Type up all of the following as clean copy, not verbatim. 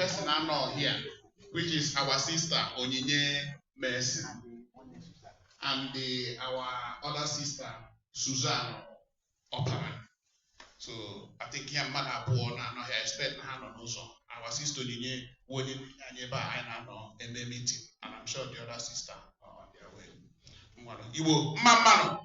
person I know here, which is our sister Onyinye Mercy, and our other sister Susan Opera. So I think here man are born and I expect hand on also. Our sister Onyinye won't I know in the meeting, and I'm sure the other sister are on their way. Igbo, Mamano.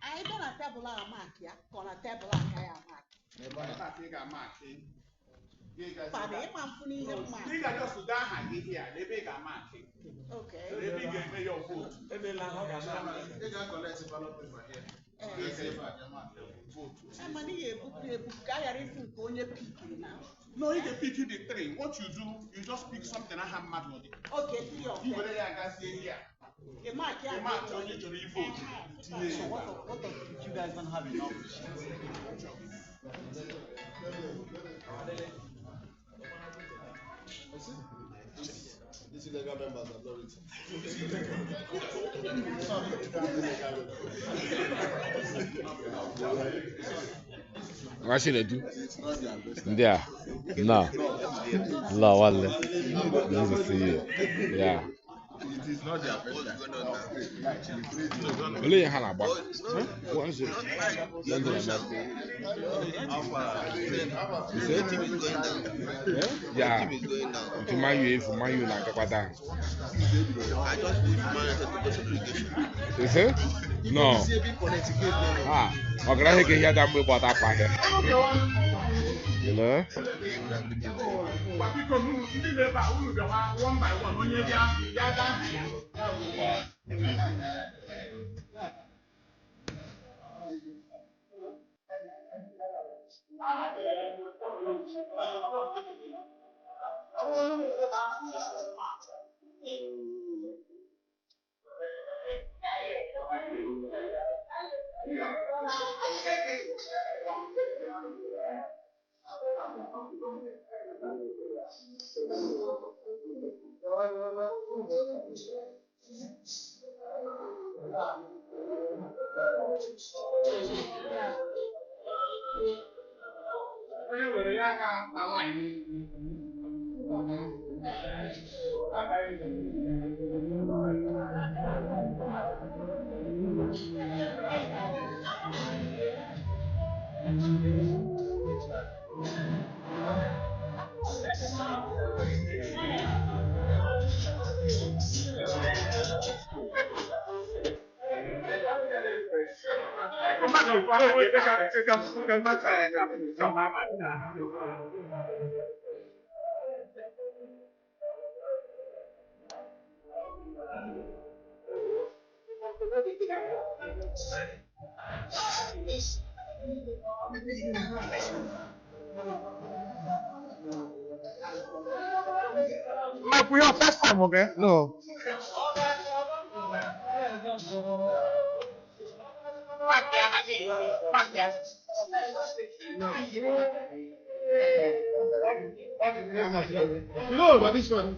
I don't have table on mark, yeah, on a table on a mark. Okay. They big your vote. No, you can pick the three. What you do, you just pick something I have mad with it. Okay, you will here. You might only to vote. So what if you guys don't have enough? This illegal members are not What should I do? Yeah. No. No, well, this is see. Yeah. It is not their first time. Only a hand about. What is it? Yeah. To my you, for my you like a down. I just leave my segregation. Is it? No. Ah, okay, I can hear that move about that here. You know? One by one, when you're Mike, we are first time, okay? No. No, but this one.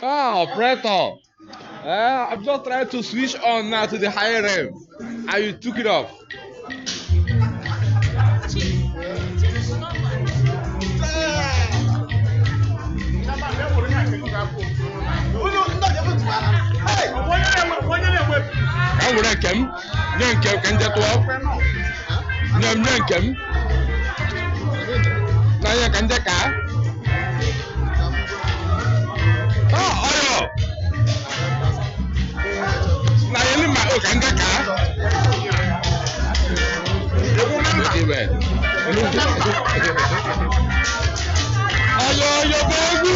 Ah, operator. I'm just trying to switch on now to the higher end, and you took it off. I would have come. Yankem can get off. Yankem. Now you can get car. Oh, now you need my own can get car. Ayo, baby.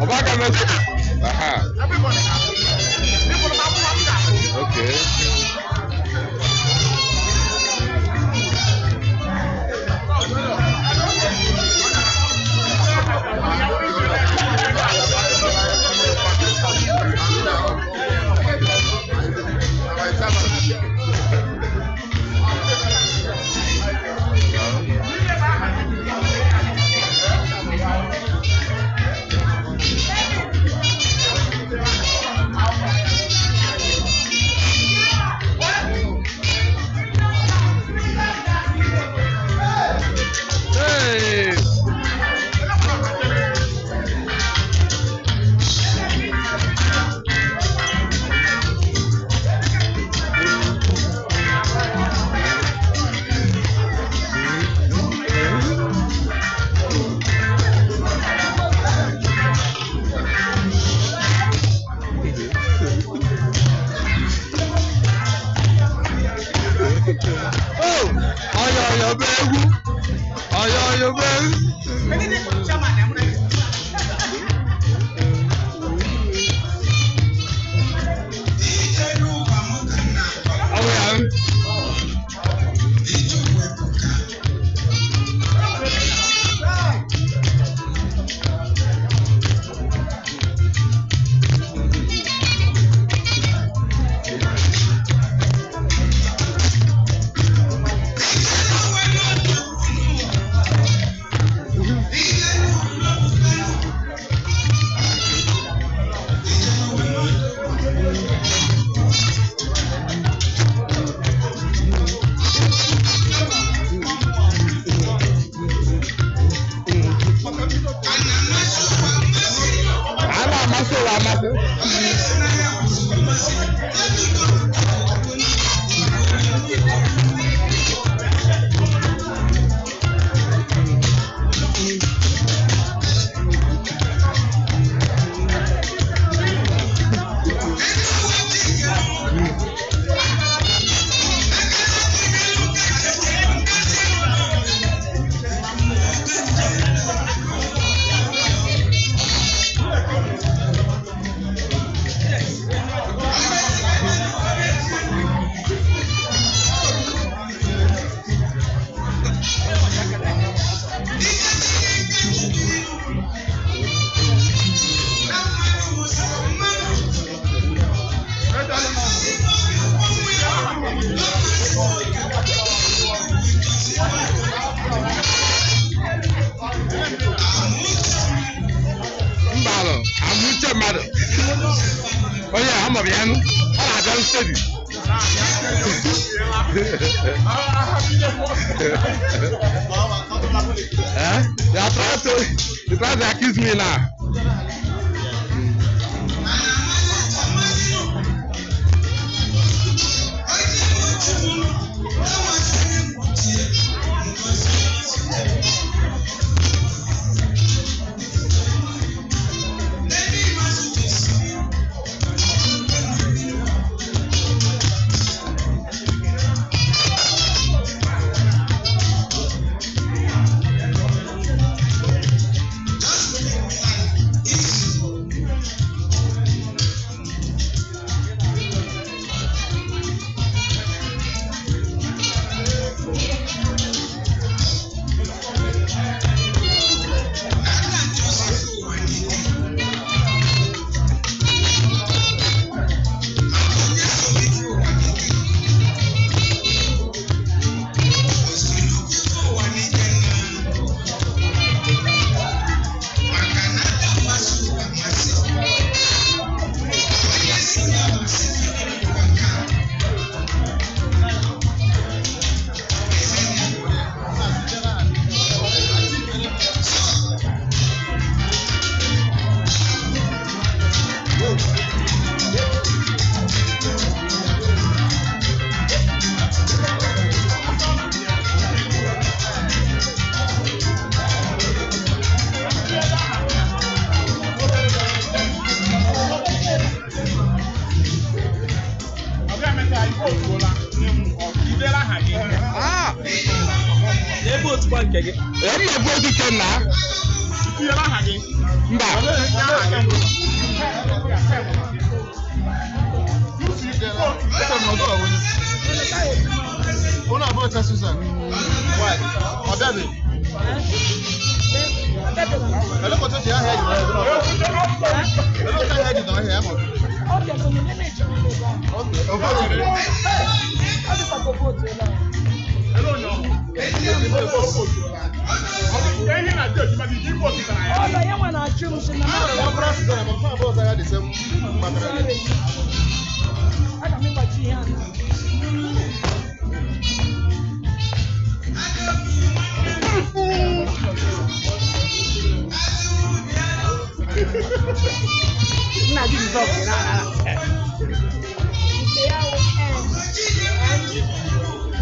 Obaga message. Aha. Okay. Oh yeah, I'm a piano. I don't study. They try to accuse me now. Una vote Susan. Why? Odabe. Hello, what you hear? Hello, can hear you down here? Hello, no.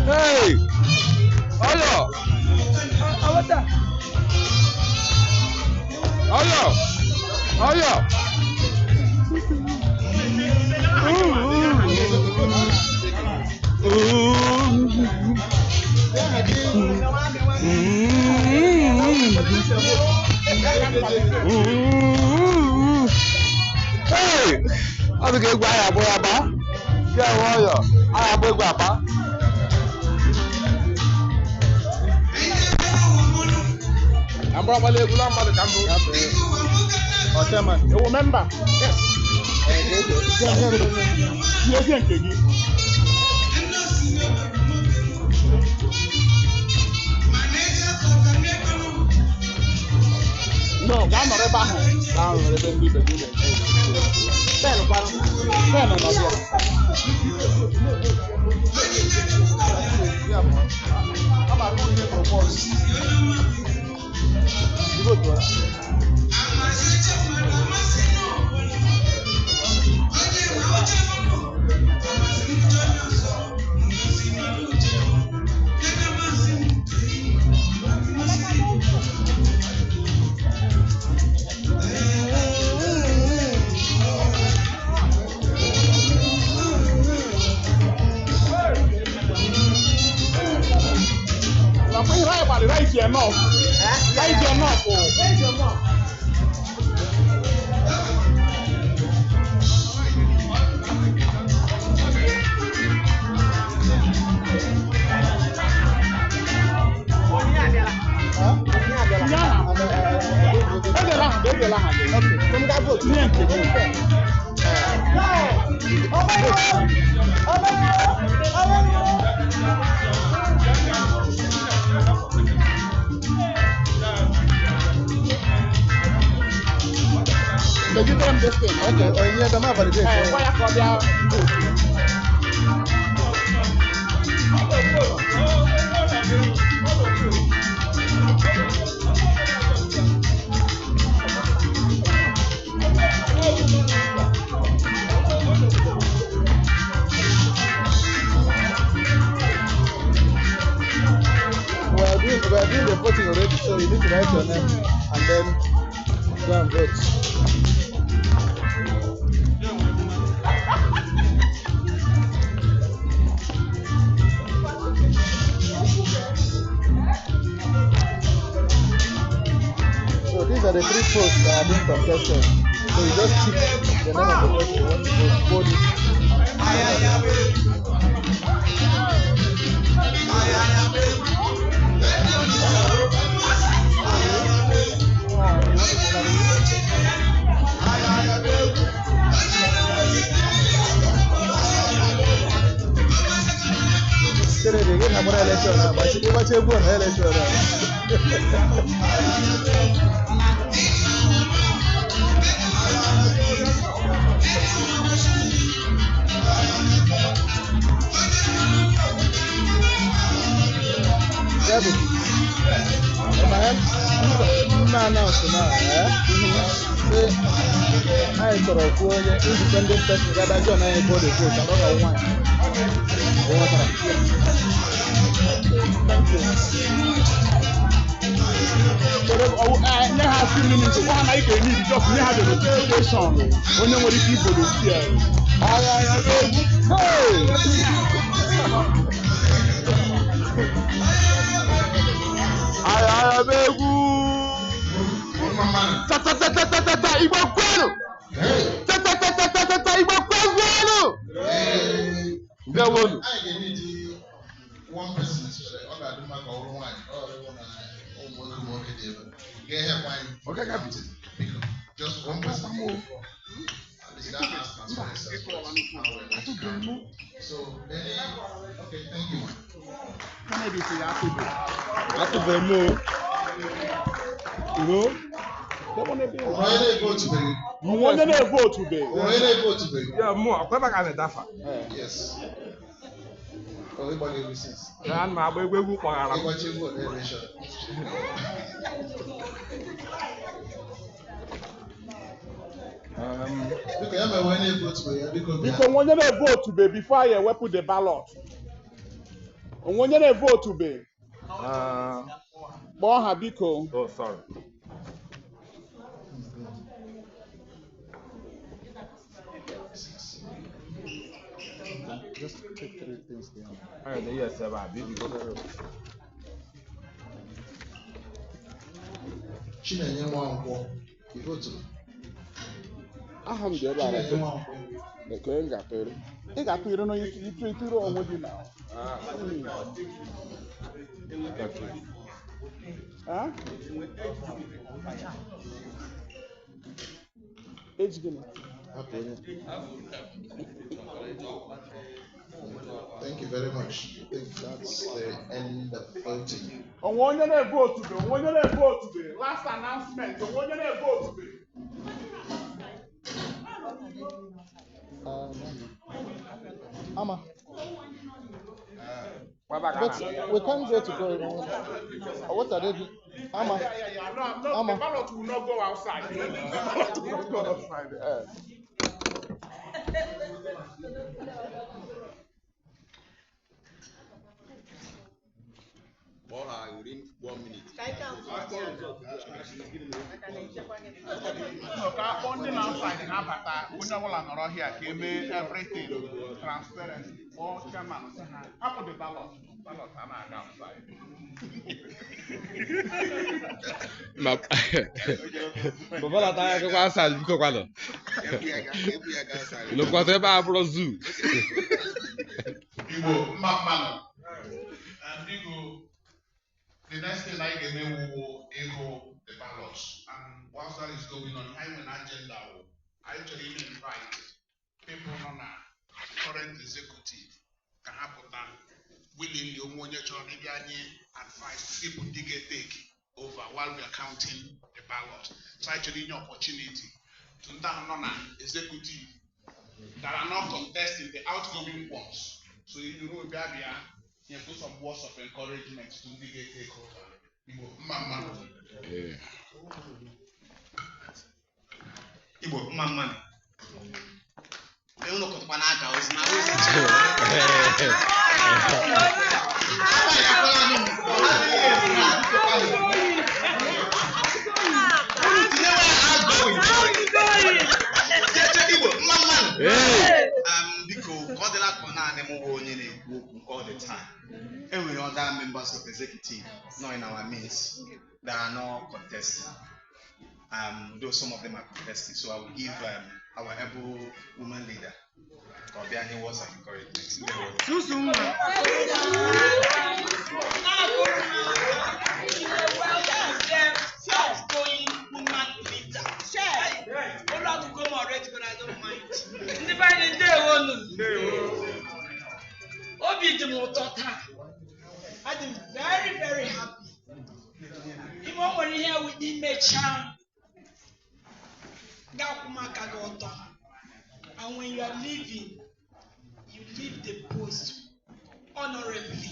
Hey! Hello! Hello! Hello! Hey! Ọ bụ ka egwu ahụ abụọ aba? Ya nwe ọyọ, ahụ abụọ egwu aba? Ambra bale egwu na mmadụ ka mbụ. Ọchama. Ewu member. Yes. Ihe nke gị. No, gaa nọrọ ebe ahụ. Gaa nọrọ ebe ndị ibe gị na-eje. Ben kwanụ. Ben nọ n'ọbịa. Ọ ma-akụ ihe propose. Ibo tụọ. Right enough. Right enough. Okay, yeah, the map is there. Why are We are doing the voting already, so you need to write your name and then go and vote. So these are the 3 posts that are being contested. So you just pick the name of the person you want to vote. Election, but she never check one election. I sort of go independent person that I don't know about the vote. I don't know why. I have 2 minutes. One I can need just have a notification. When you want to keep the fear. I One person is just one person. So, okay, thank you. Yes. Everybody listens. Because when you vote to be before you put the ballot. And when you vote to be. Oh, sorry. Just take 3 things down. Yes, sir. You go to. Thank you very much. I think that's the end of voting. On one day vote to be, last announcement, on one day vote to be. Ama. But we can't go to go. What are they doing? Ama. No, the ballot will not go outside. The ballot will not go outside. Within 1 minute. Everything transparent. All chairman, how the ballot? Ballot, I'm outside. Baba la ta kwa asali biko kwa no. Lo kwa ba abro zoo. Igbo mama. And Igbo, the next thing I get will echo the ballots. And whilst that is going on, I have an agenda. I actually invite people on a current executive can happen that willingly advice people to get take over while we are counting the ballot. So actually an opportunity to down on an executive that are not contesting the outgoing ones. So you know, you put some words of encouragement to get take over. Igbo mama. Uno kwa naka uzina all the time. And we other members of the executive not in our midst that are not contesting. Though some of them are contesting, so I will give our able woman leader or be any words of encouragement. Outgoing woman leader. Hold on to come already, but I don't mind. I'm very, very happy. Even when you here with the Mechan, and when you are leaving, you leave the post honorably.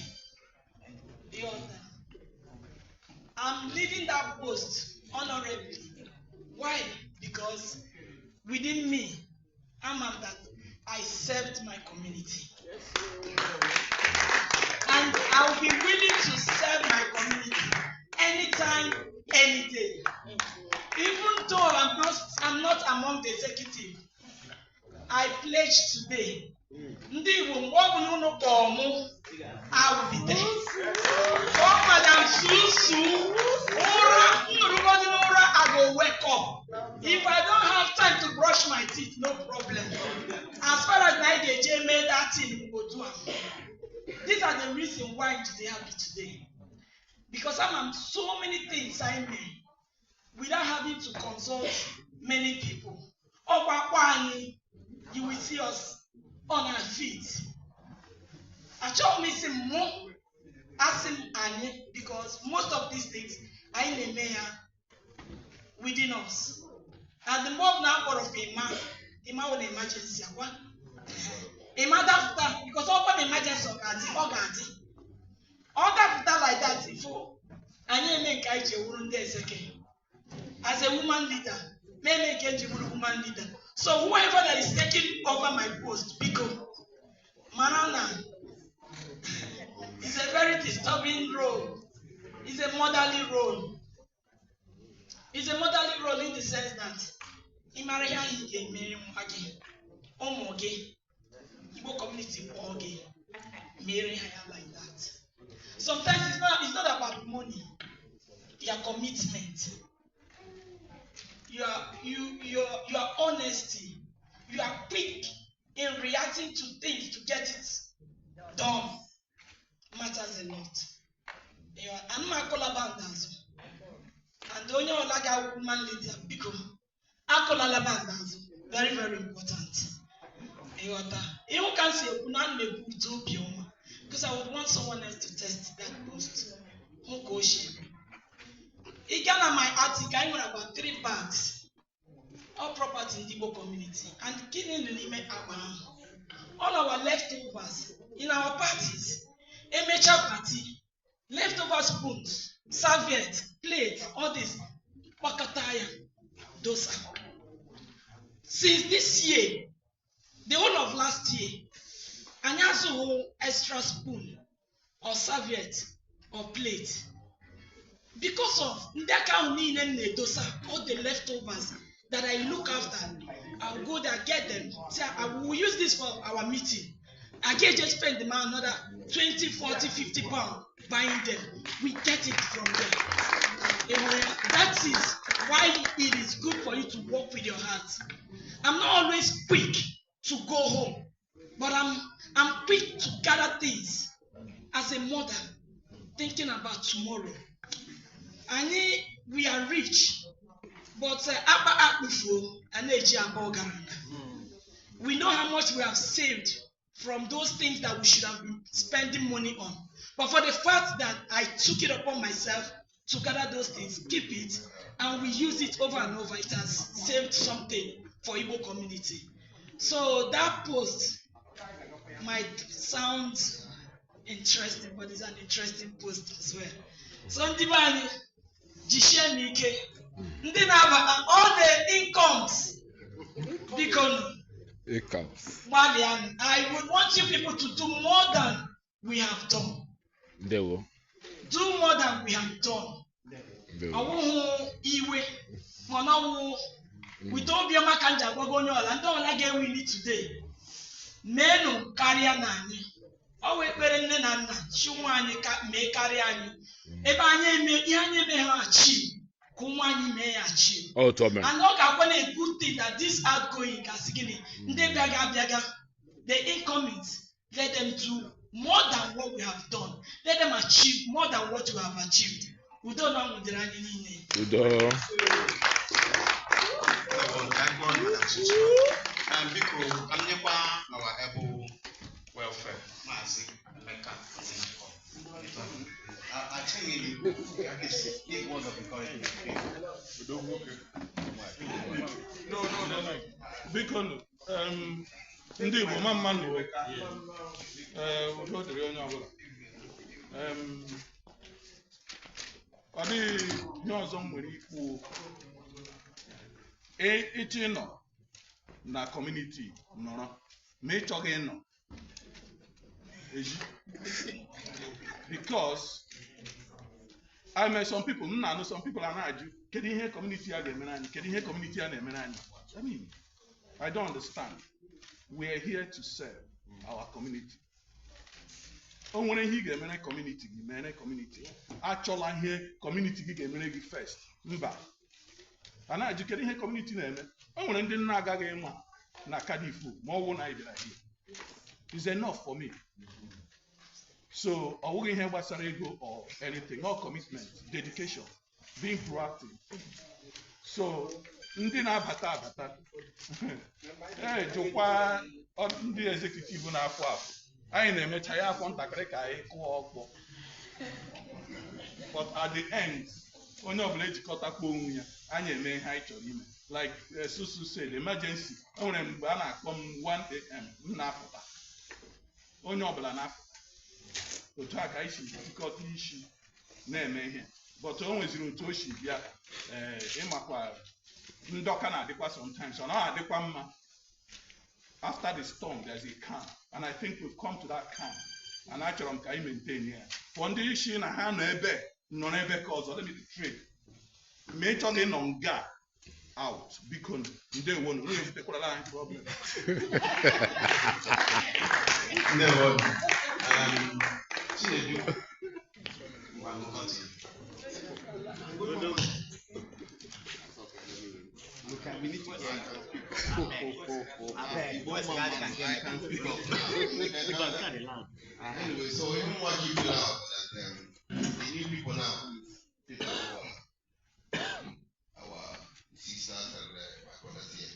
I'm leaving that post honorably. Why? Because within me, I'm that I served my community. And I'll be willing to serve my community anytime, any day. Even though I'm not among the executive, I pledge today. I will be there. Oh, Madam Susu, I will wake up. If I don't have time to brush my teeth, no problem. As far as I get made that thing, go do it. These are the reasons why they have it today. Because I'm so many things I mean without having to consult many people. You will see us on our feet. I told me some more asking Anye because most of these things are in the mayor within us. And the mob now for of Ima on emergency. Ima that because open emergency or that like that before. Anye make Kaiji wouldn't dare second. As a woman leader, may make a woman leader. So whoever that is taking over my post, because Manana is a very disturbing role. It's a motherly role. It's a motherly role in the sense that Imaria Ige Mary Mwage, Omoge, Igbo community Oge, Mary like that. Sometimes it's not about money, your commitment, your honesty, you are quick in reacting to things to get it done. Matters a lot. I'm a collaborator. And only like a woman leader because a collaborator very, very important. You can say because I would want someone else to test that post. Who goes here? Again, my article, I want about 3 bags of property in the Igbo community and killing the limit all our leftovers in our parties, a major party, leftover spoons, serviette, plate, all this, wakataya, dosa. Since this year, the whole of last year, and also extra spoon or serviette or plate. Because of dosa, all the leftovers that I look after, I'll go there, get them. Say, I will use this for our meeting. I can just spend them another 20, 40, 50 pounds buying them. We get it from there. That is why it is good for you to work with your heart. I'm not always quick to go home, but I'm quick to gather things as a mother, thinking about tomorrow. And we are rich, but we know how much we have saved from those things that we should have been spending money on. But for the fact that I took it upon myself to gather those things, keep it, and we use it over and over, it has saved something for Igbo community. So that post might sound interesting, but it's an interesting post as well. So all the incomes because I would want you people to do more than we have done. They will. Do more than we have done. We don't be a makanja and don't like we need today. Men carry nani. Always better than Nana. Shumani may carry any. If I may achieve. Oh, Tommy. And look at one a good thing that this outgoing Kasigini, the incomings, let them do more than what we have done. Let them achieve more than what we have achieved. We don't know what they're running. We don't. And because our able welfare, I think it was a No. Because ndị Igbo mma n'iwe udo dịrị onye ọbụla ọ dịghị ihe ọzọ m nwere ikwu ịchọ ịnọ na kọmuniti nọrọ ma ị chọghị ịnọ eji because I met some people, some people are not. Kedu ihe community a ga-emere anyị? Kedu ihe community a na-emere anyị? I mean, I don't understand. We are here to serve our community. O nwere ihe ị ga-emere community gị, mere community. Achọla ihe community gị ga-emere gị first. Mba. anaghị kedu ihe kọmuniti na-eme. O nwere ndị nna agaghị ịma na Kadifu ma ọ wụ na anyị bịara here. It's enough for me. So ọ wụghị ihe gbasara ego or anything, all commitment, dedication, being proactive. So ndị na-abata jụkwa ndị executive na-afụ afụ, anyị na-emecha ya afọ ntakịrị ka anyị kụọ ọkpọ, but at the end onye ọbụla ejikọtakwa onwe ya, anyị eme ihe anyị chọrọ ime. Like Susu said, emergency, o nwere mgbe a na-akpọ m 1 AM m na-apụta, onye ọbụla na-apụta, otu a ka anyị si jikọta isi na-eme ihe. But o nweziri otu o si bịa, ịmakwa ndọka na-adịkwa sometimes, ọ na-adịkwa mma. After the storm there's a calm, and I think we've come to that calm, and achọrọ m ka anyị maintain ya. For ndị isi na ha nọ n'ebe ka ọzọ, let me trade ma ị chọghị nọ nga out, biko ndewo na onye butekwara anyị problem. Ndewo. Chinedu. We need to hear Anyway, so even what you do out that the new people now, people our sisters and my brothers here,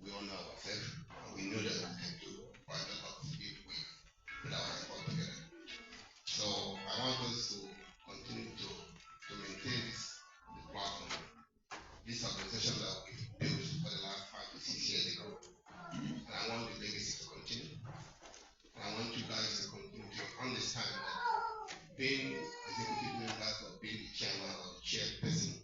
we all know ourselves, and we know that we can do quite a lot if we put our effort together. So I want us to continue to maintain the platform, this organization that we built for the last 5 to 6 years ago. And I want the legacy to continue. And I want you guys to continue to understand that being executive members or being the chairman or the chairperson,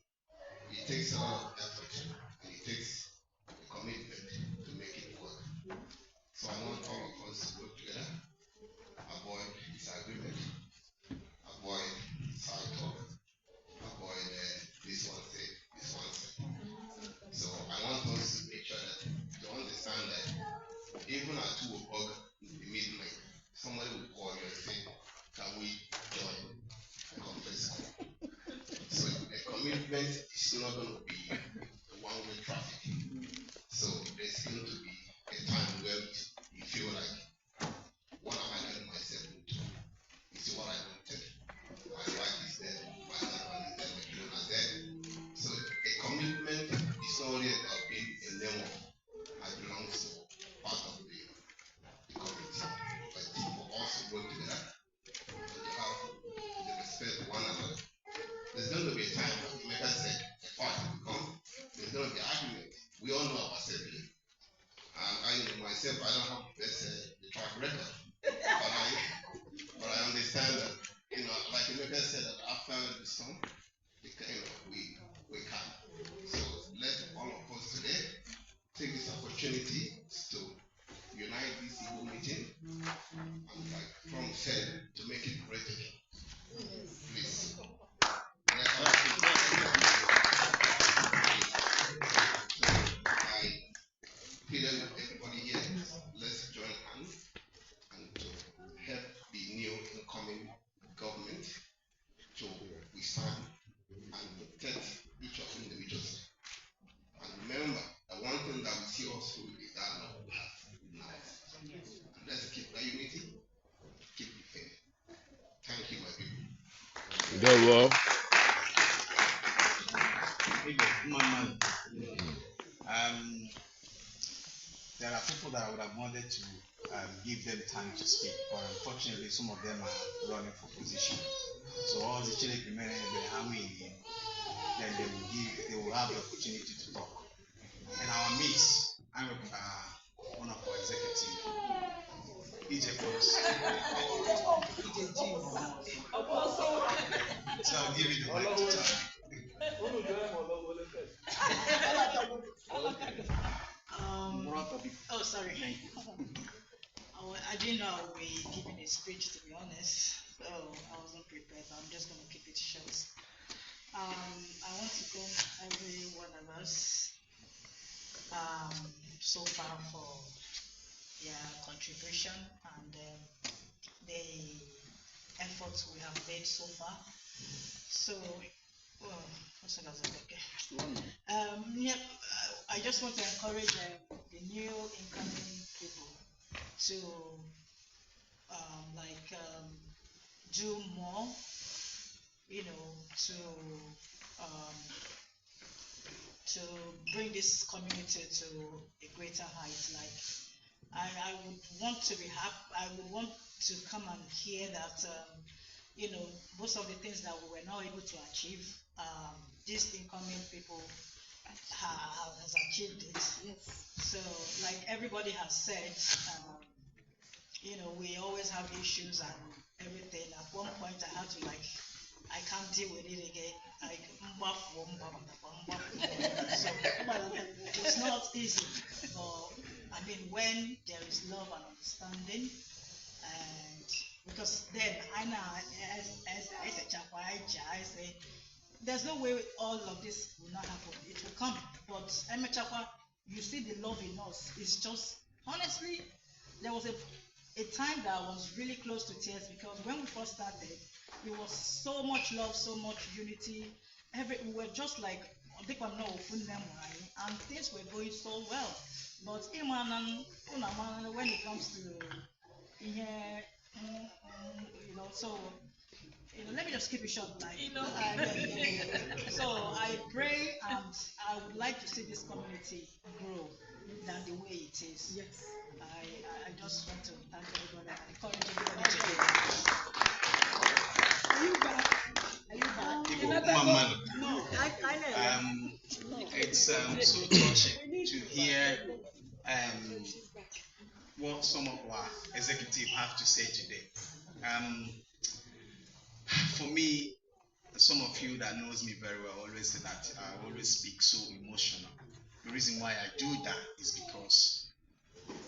it takes a lot of effort and it takes a commitment to make it work. So I want all of us to work together, avoid disagreement, avoid side talk, avoid this one said, this one said. So I want us to make sure that you understand that even at 2 o'clock in the midnight, somebody will call you and say, can we join a conference call? So a commitment is not going to be a one-way traffic. So there's going to be a time where you feel like, what am I getting myself into? This is what I wanted. My wife is there, my husband is there, my children are there. So a commitment is not only about being a name of I belong to part of the community, but for us to work together and to have the respect for one another. There's going to be a time, like Emeka said, a fight will come, there's going to be argument. We all know ourselves here. And I know myself, I don't have the best the track record, but I understand that, like Emeka said, that after the storm, we can. So let all of us today take this opportunity to unite this Igbo meeting and, like Trump said, to make it great again. Please. I plead with everybody here, let's join hands and to help the new incoming government to withstand and protect each of individuals. And remember, the one thing that we see also is that love we have now. And let's keep that unity, keep the faith. Thank you, my people. Ndewo. There are people that I would have wanted to give them time to speak, but unfortunately, some of them are running for position. So all the children remaining, then they will have the opportunity to talk. In our midst, I'm one of our executives, Igbo. So I'll give you the mic to talk. Oh, sorry. I didn't know I would be giving a speech, to be honest. So I wasn't prepared. I'm just going to keep it short. I want to thank every one of us so far for their contribution and the efforts we have made so far. So, Yeah, I just want to encourage the new incoming people to do more, to um, to bring this community to a greater height. Like I would want to be happy. I would want to come and hear that most of the things that we were not able to achieve, these incoming people has achieved it. Yes. So, like everybody has said, we always have issues and everything. At one point, I had to I can't deal with it again. So it's not easy. But I mean, when there is love and understanding, and because then I know as I say, there's no way all of this will not happen. It will come. But Emechakwa, you see the love in us. It's just honestly, there was a time that I was really close to tears because when we first started, it was so much love, so much unity. We were just like and things were going so well. But when it comes to so let me just keep it short. So I pray and I would like to see this community grow than the way it is. Yes. I just want to thank everybody and encourage everybody to do. Are you back? No, I know. It's so touching to hear what some of our executives have to say today. For me, some of you that knows me very well always say that I always speak so emotional. The reason why I do that is because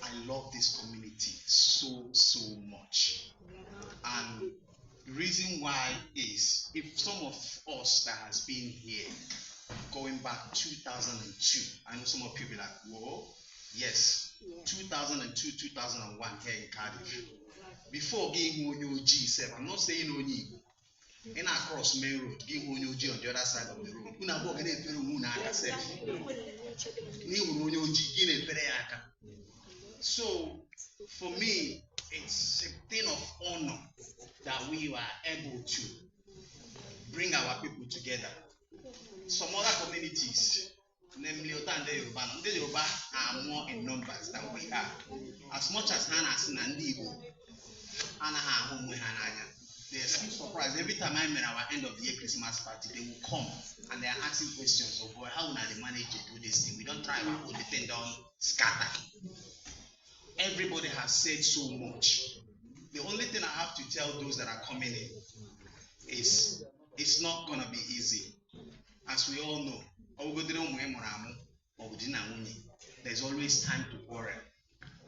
I love this community so much. And the reason why is if some of us that has been here going back 2002, I know some of you be like, whoa, yes, 2002, 2001 here in Cardiff. Before getting OG, I'm not saying only Igbo. In across main road, give OG on the other side of the road. So for me, it's a thing of honor that we were able to bring our people together. Some other communities, namely Otande Yoruba, are more in numbers than we are. As much as Hana and Igbo, they're still surprised. Every time I'm in our end of the year Christmas party, they will come and they are asking questions of, boy, how will they manage to do this thing? We don't try our own thing down, scatter. Everybody has said so much. The only thing I have to tell those that are coming in is it's not going to be easy. As we all know, there's always time to quarrel.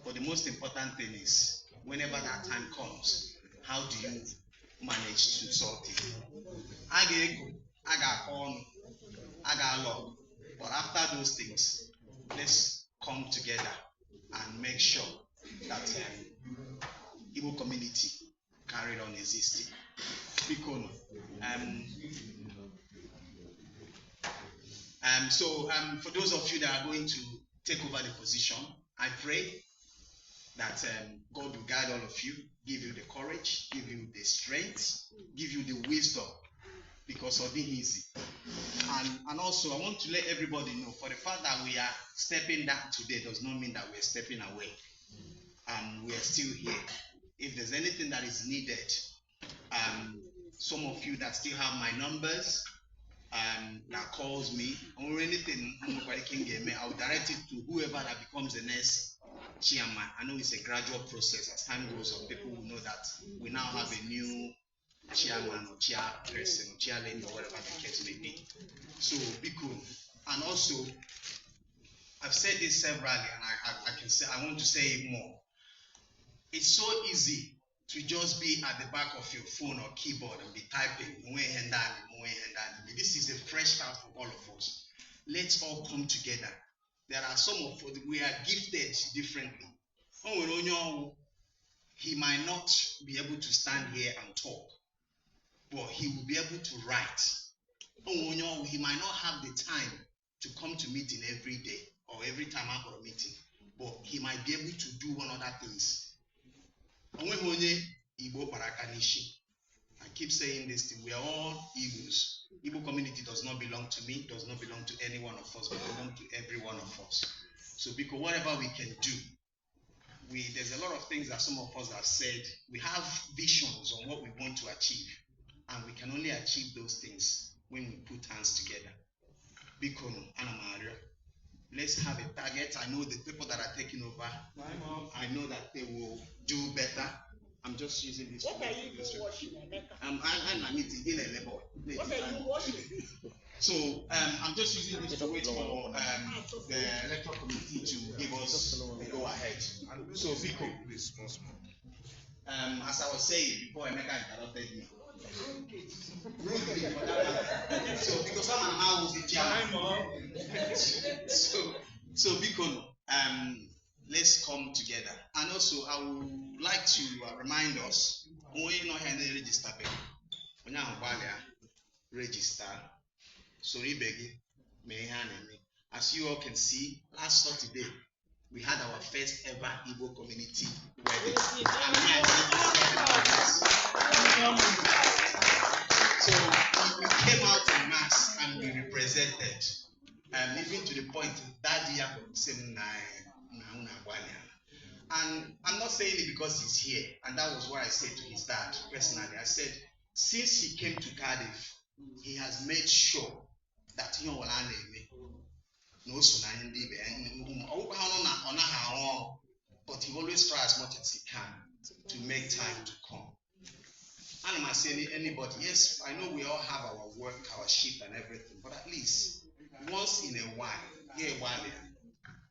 But the most important thing is, whenever that time comes, how do you manage to sort it? I got on, I got love. But after those things, let's come together and make sure that Igbo community carried on existing. Because for those of you that are going to take over the position, I pray that God will guide all of you, give you the courage, give you the strength, give you the wisdom, because of being easy. And also, I want to let everybody know, for the fact that we are stepping down today does not mean that we are stepping away. We are still here. If there's anything that is needed, some of you that still have my numbers, that calls me, or anything, I'll direct it to whoever that becomes the next chairman. I know it's a gradual process. As time goes on, people will know that we now have a new chairman or chairperson or chairlady or whatever the case may be. So be cool. And also, I've said this severally, and I want to say it more. It's so easy to just be at the back of your phone or keyboard and be typing. This is a fresh start for all of us. Let's all come together. There are some of us, we are gifted differently. He might not be able to stand here and talk, but he will be able to write. He might not have the time to come to meeting every day or every time after a meeting, but he might be able to do one other things. Igbo Parakanishi. I keep saying this thing. We are all Igbos. Igbo community does not belong to me, does not belong to any one of us, but belong to every one of us. So because whatever we can do, there's a lot of things that some of us have said. We have visions on what we want to achieve, and we can only achieve those things when we put hands together. Because let's have a target. I know the people that are taking over, I know that they will do better. I'm just using this. What are you watching? I'm meeting in a level. What are you watching? So I'm just using this to wait for the electoral committee to give us the go ahead. So Biko, as I was saying before Emeka interrupted me. So because I'm an house in German. So Biko, let's come together. And also, I would like to remind us, when you know how to register, when you register, so as you all can see, last Saturday, we had our first ever Igbo community wedding. So we came out in mass and we represented, even to the point that year, and I'm not saying it because he's here, and that was what I said to his dad personally. I said, since he came to Cardiff, he has made sure that he will but he always tries as much as he can to make time to come. And I'm not saying anybody, yes, I know we all have our work, our shift and everything, but at least once in a while,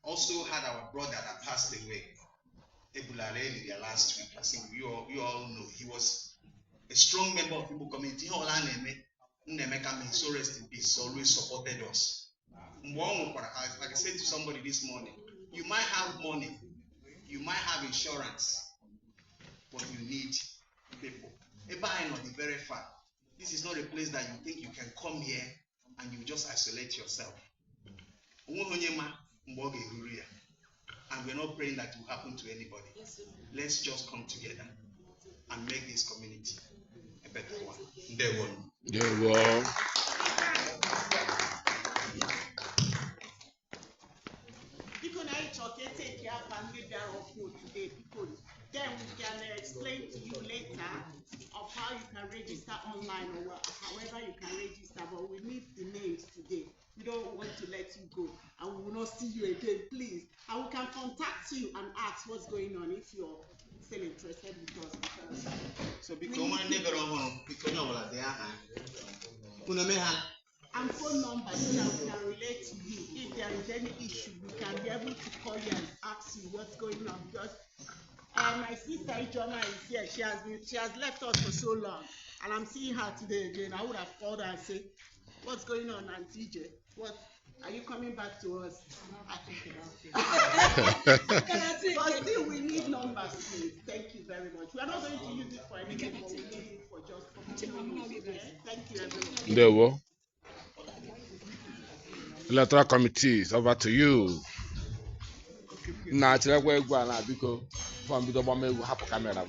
also had our brother that passed away, Ebulareli, last week. I think you all know he was a strong member of the Igbo community. So rest in peace, always supported us. Like I said to somebody this morning, you might have money, you might have insurance, but you need people. Eba not the very fact. This is not a place that you think you can come here and you just isolate yourself. And we're not praying that it will happen to anybody. Let's just come together and make this community a better one. There will. Take care family today, because then we can explain to you later of how you can register online or however you can register, but we need the names today. We don't want to let you go, and we will not see you again, please. And we can contact you and ask what's going on if you're still interested with us. So because one never and phone number so that we can relate to you. If there is any issue, we can be able to call you and ask you what's going on. Because my sister Ijoma is here. She has left us for so long, and I'm seeing her today again. I would have called her and say, "What's going on, Auntie J? What are you coming back to us?" But still, we need numbers, please. Thank you very much. We are not going to use it for anything, but we need it for just community. Thank you, everyone. There will. Electoral committees, over to you. Natural because from the government will have a camera.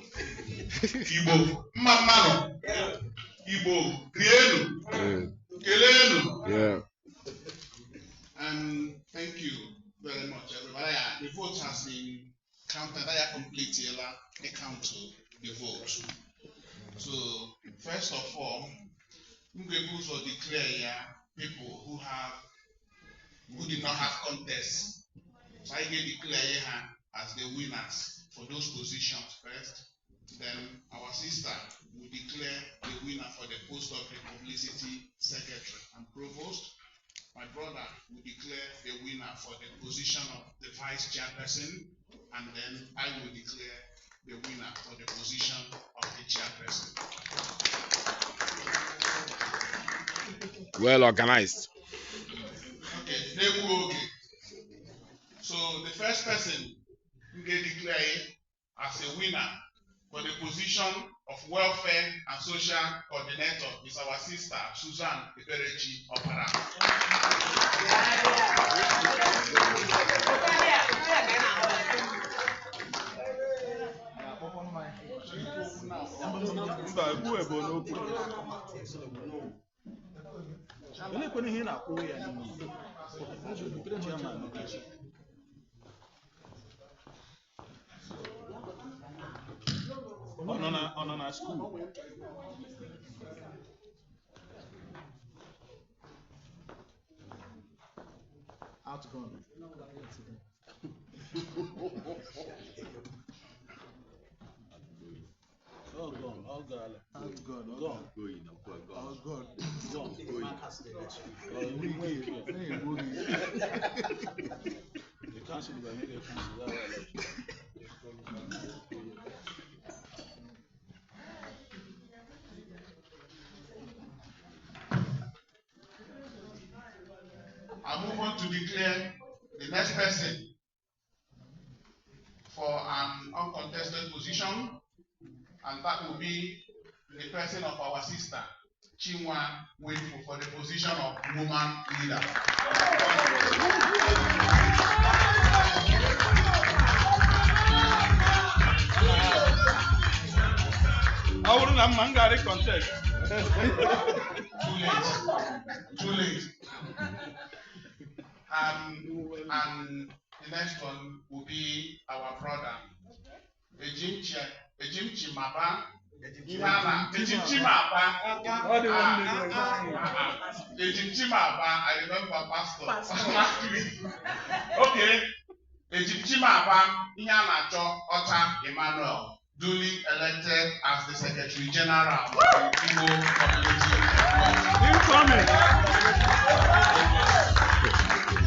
Igbo, Mamano, Igbo, Krielu, Kelelu. Yeah. And thank you very much, everybody. The vote has been counted. I complete the count to the vote. So, first of all, Mgebu will declare people who did not have contest. So I can declare as the winners for those positions first. Then our sister will declare the winner for the post of the publicity secretary and provost. My brother will declare the winner for the position of the vice chairperson, and then I will declare the winner for the position of the chairperson. Well organized. Okay, they will okay. So the first person will get declared as a winner for the position of welfare and social coordinator is our sister Susan Iberechi Opara. On school. Outgone. All gone, all gone, all gone, gone, all gone, gone. The council will make a council. I move on to declare the next person for an uncontested position, and that will be the person of our sister, Chinua Winfo, for the position of woman leader. I wouldn't have Mangari contest. Too late. And the next one will be our brother, Ejim Chimaba. Ejim Chimaba, I remember pastor last week. Okay. Ejim Chimaba, Ihanacho Ota Emmanuel, duly elected as the Secretary General of the Igbo Community. Incoming.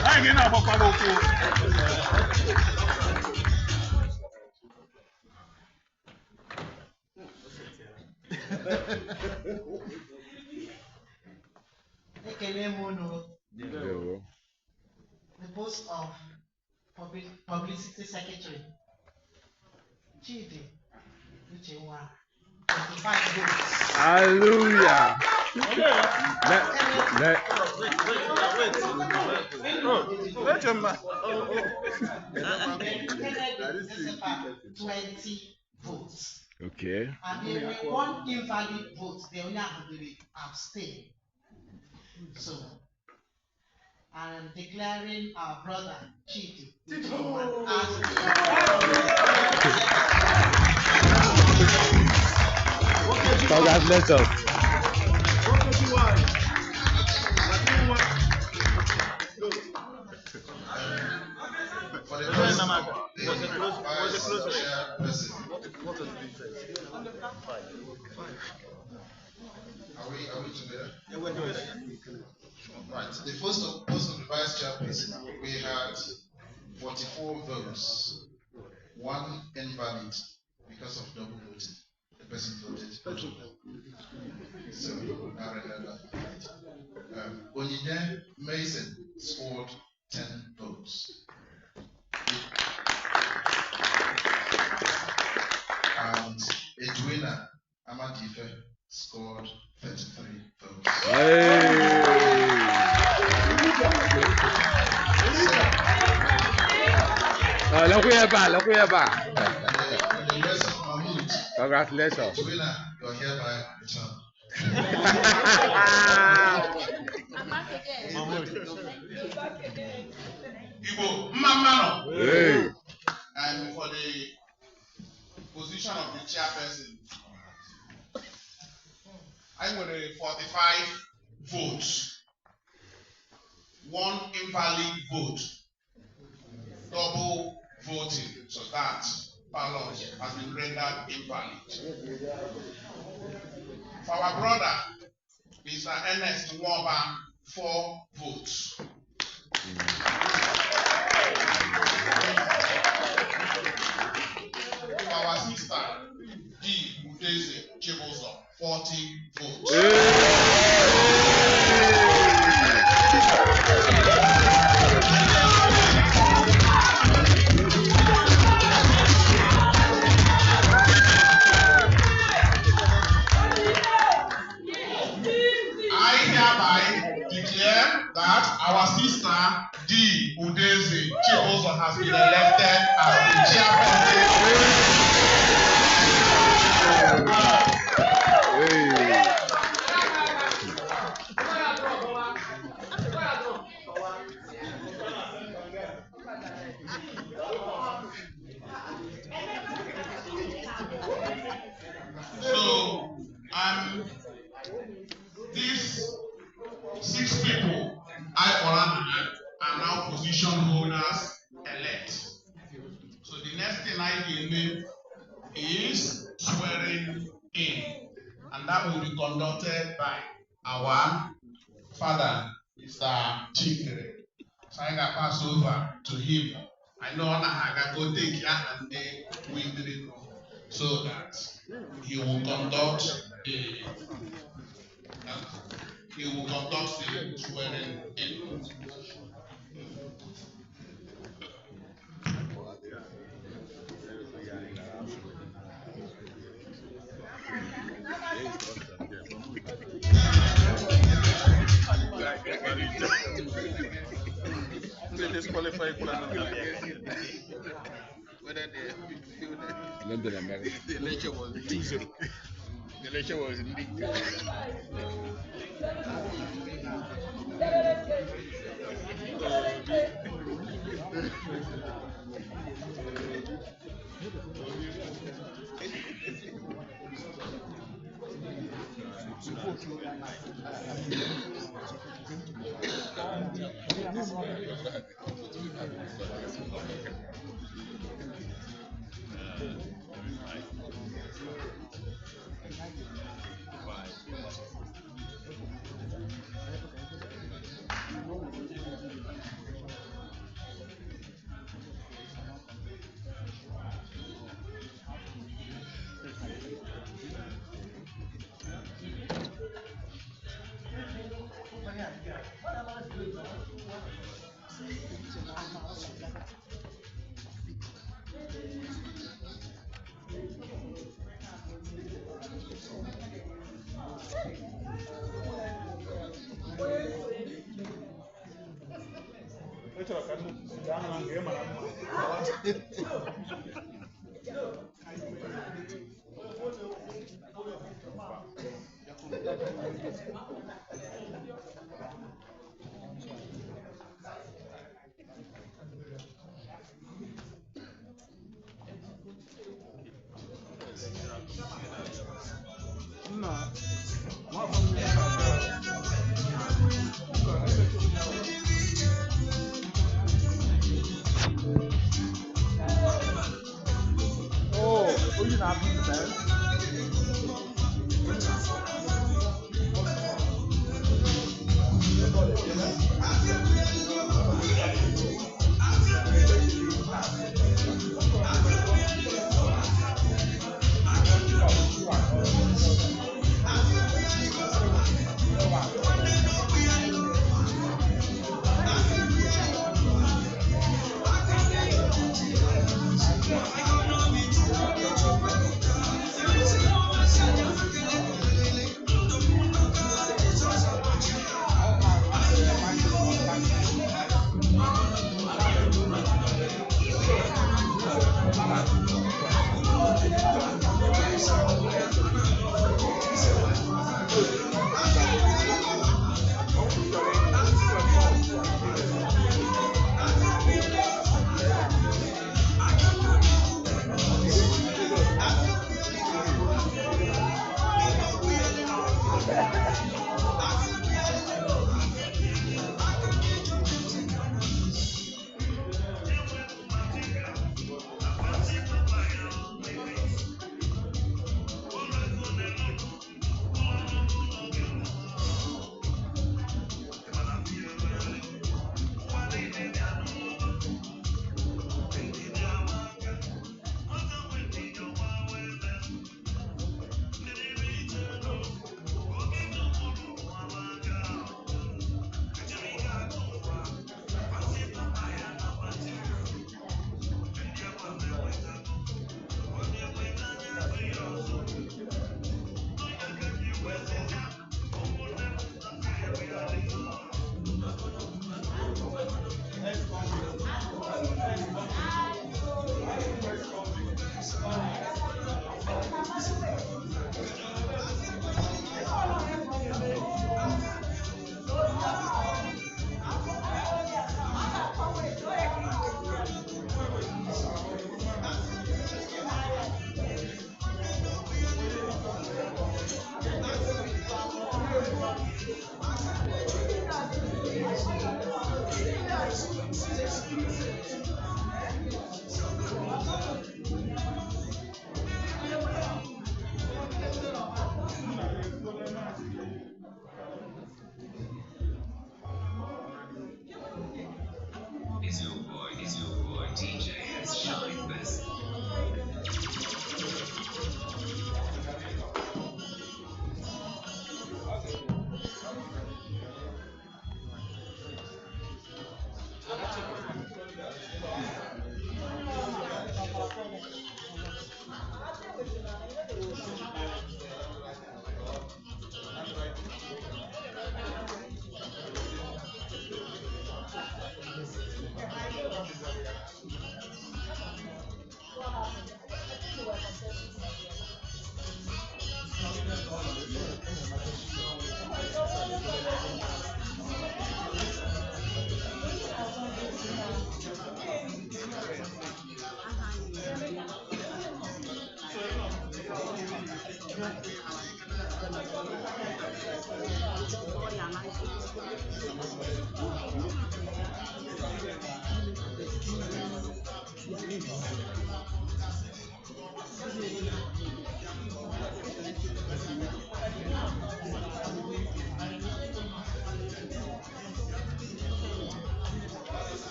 I ain't gonna follow through. The post of publicity secretary. Chidi, Uchenwa, 25 votes. Hallelujah. Wait a minute. 20 votes. Okay. And there were one invalid vote. They only have to abstain. So, I'm declaring our brother Chidi as Congratulations. For the person, Are we together? Yeah, we're together. Right. The first post of the vice chairperson, we had 44 votes, 1 invalid because of double voting. The person voted. So now remember. Onyinye Mason scored 10 votes. And Edwina Amadife scored 33 votes. Congratulations. Edwina, you're hereby returned. Igbo, Mamano. And for the position of the chairperson, I got a 45 votes, 1 invalid vote, double voting, so that ballot has been rendered invalid. For our brother, Mr. Ernest Nwaba, 4 votes. For our sister, D. Udeze Chibozo, 40 votes. I hereby declare that our sister D. Udeze Chibozo has been elected as the chairperson. people are now position holders elect. So the next thing I give is swearing in, and that will be conducted by our father, Mr. Chikere. So I got pass over to him. I know I got go take ya and they withdrew so that he will conduct the swearing in. They disqualify whether they feel that the election was 2-0. The election was rigged.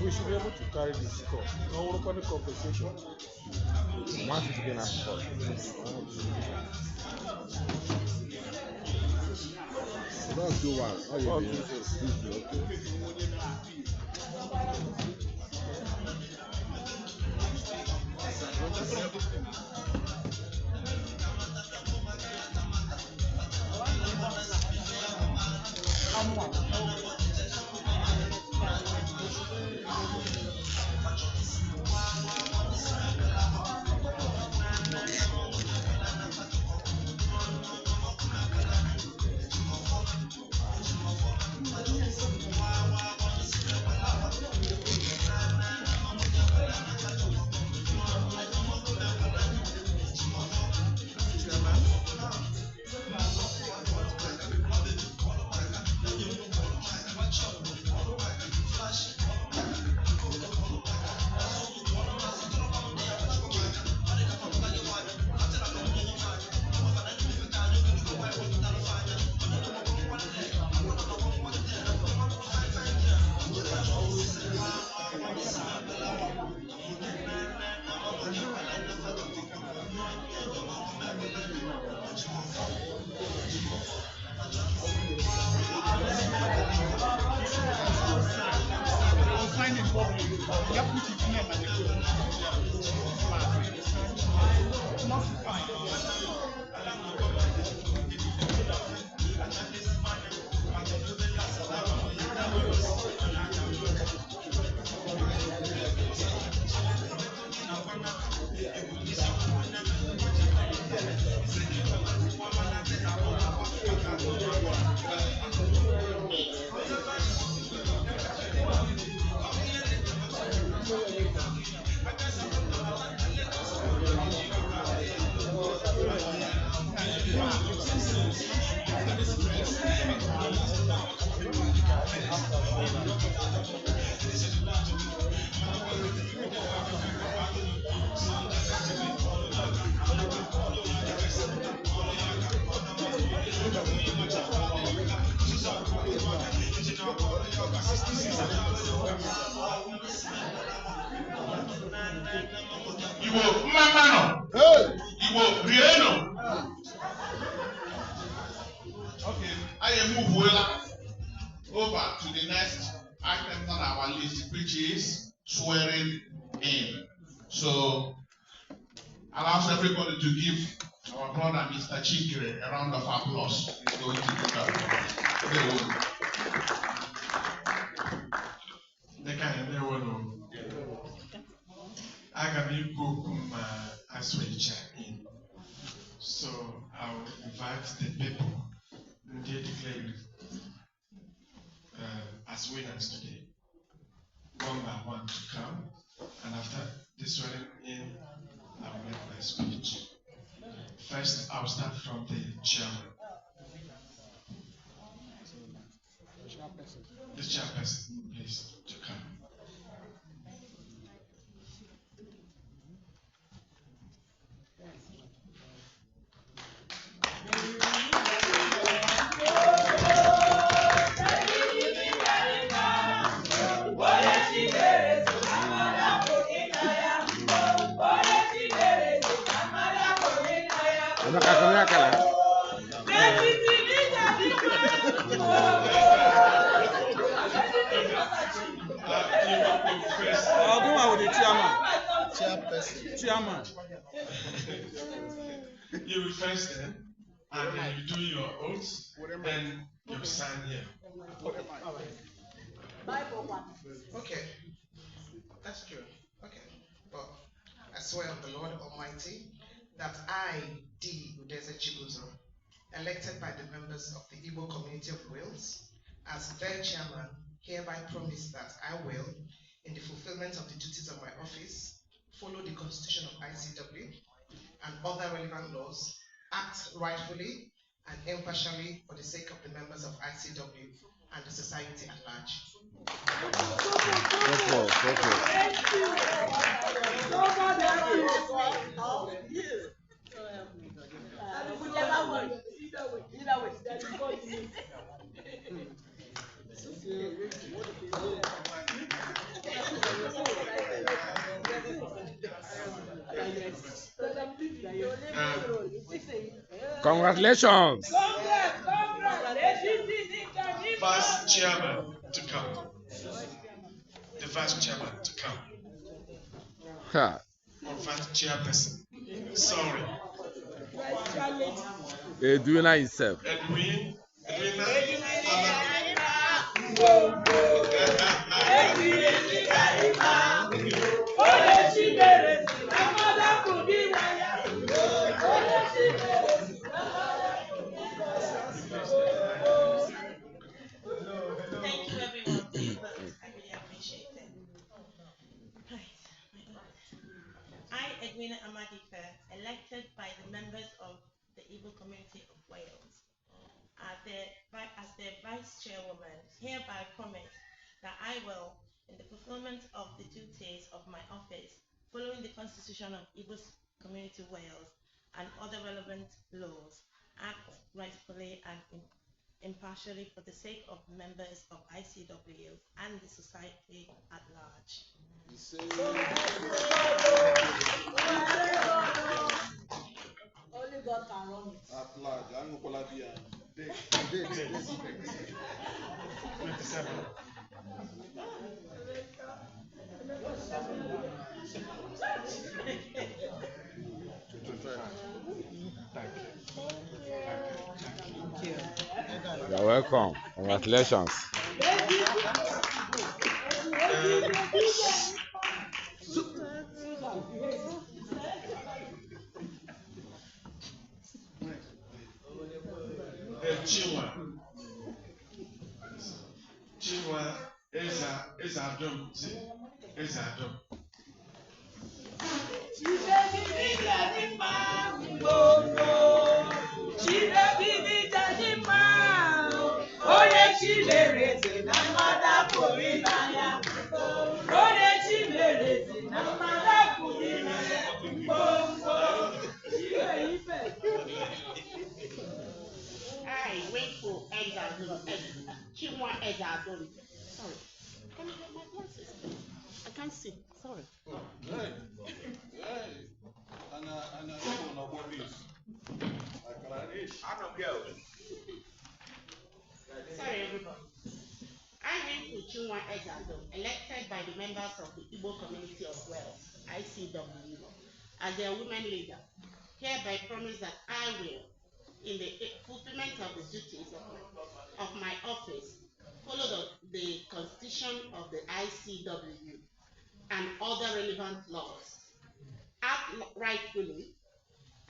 We should be able to carry this cost. No local compensation. Once it's been afforded. Don't do one. Oh, you do. Igbo Mamano. Igbo Rieno. Okay, I move over to the next item on our list, which is swearing in. So, allows everybody to give our brother Mr. Chikere a round of applause. He's going to do that. I can go as well in. So I will invite the people and they declare as winners today, one by one to come. And after this swearing in, I will make my speech. First, I'll start from the chairman. The chairperson, please, to come. What I'll go on with the chairman. Chairman. You will first then, and then you do your oath, then you sign here. Okay, that's true. Okay, well, I swear on the Lord Almighty that I, D. Udeze Chibuzo, elected by the members of the Igbo community of Wales as their chairman, hereby promise that I will, in the fulfillment of the duties of my office, follow the Constitution of ICW and other relevant laws, act rightfully and impartially for the sake of the members of ICW and the society at large. Congratulations. Vice chairman to come. The vice chairman to come. Ha. Or vice chairperson. Sorry. Edwina himself. Edwina. Thank you, everyone, for your votes. I really appreciate it. Right, I, Edwina Amadife, elected by the members of the Igbo community of Wales, as their vice chairwoman, hereby promise that I will, in the fulfillment of the duties of my office, following the Constitution of Igbo community of Wales and other relevant laws, act rightfully and impartially for the sake of members of ICW and the society at large. Only God can run it. At large, I'm going to be a date. 27. You're welcome. Congratulations. Chinua is Adam. Is Adam. I wait for Ezadon. Chinua Ezadon. Sorry. Can you get my glasses, please? I can't see. Sorry. Hey. And I don't know what this. Sorry, everybody. I went to Chinua Ezadon, elected by the members of the Igbo community of Wales, ICW, as their women leader. Hereby promise that I will, in the fulfillment of the duties of my office, follow the Constitution of the ICW and other relevant laws, act rightfully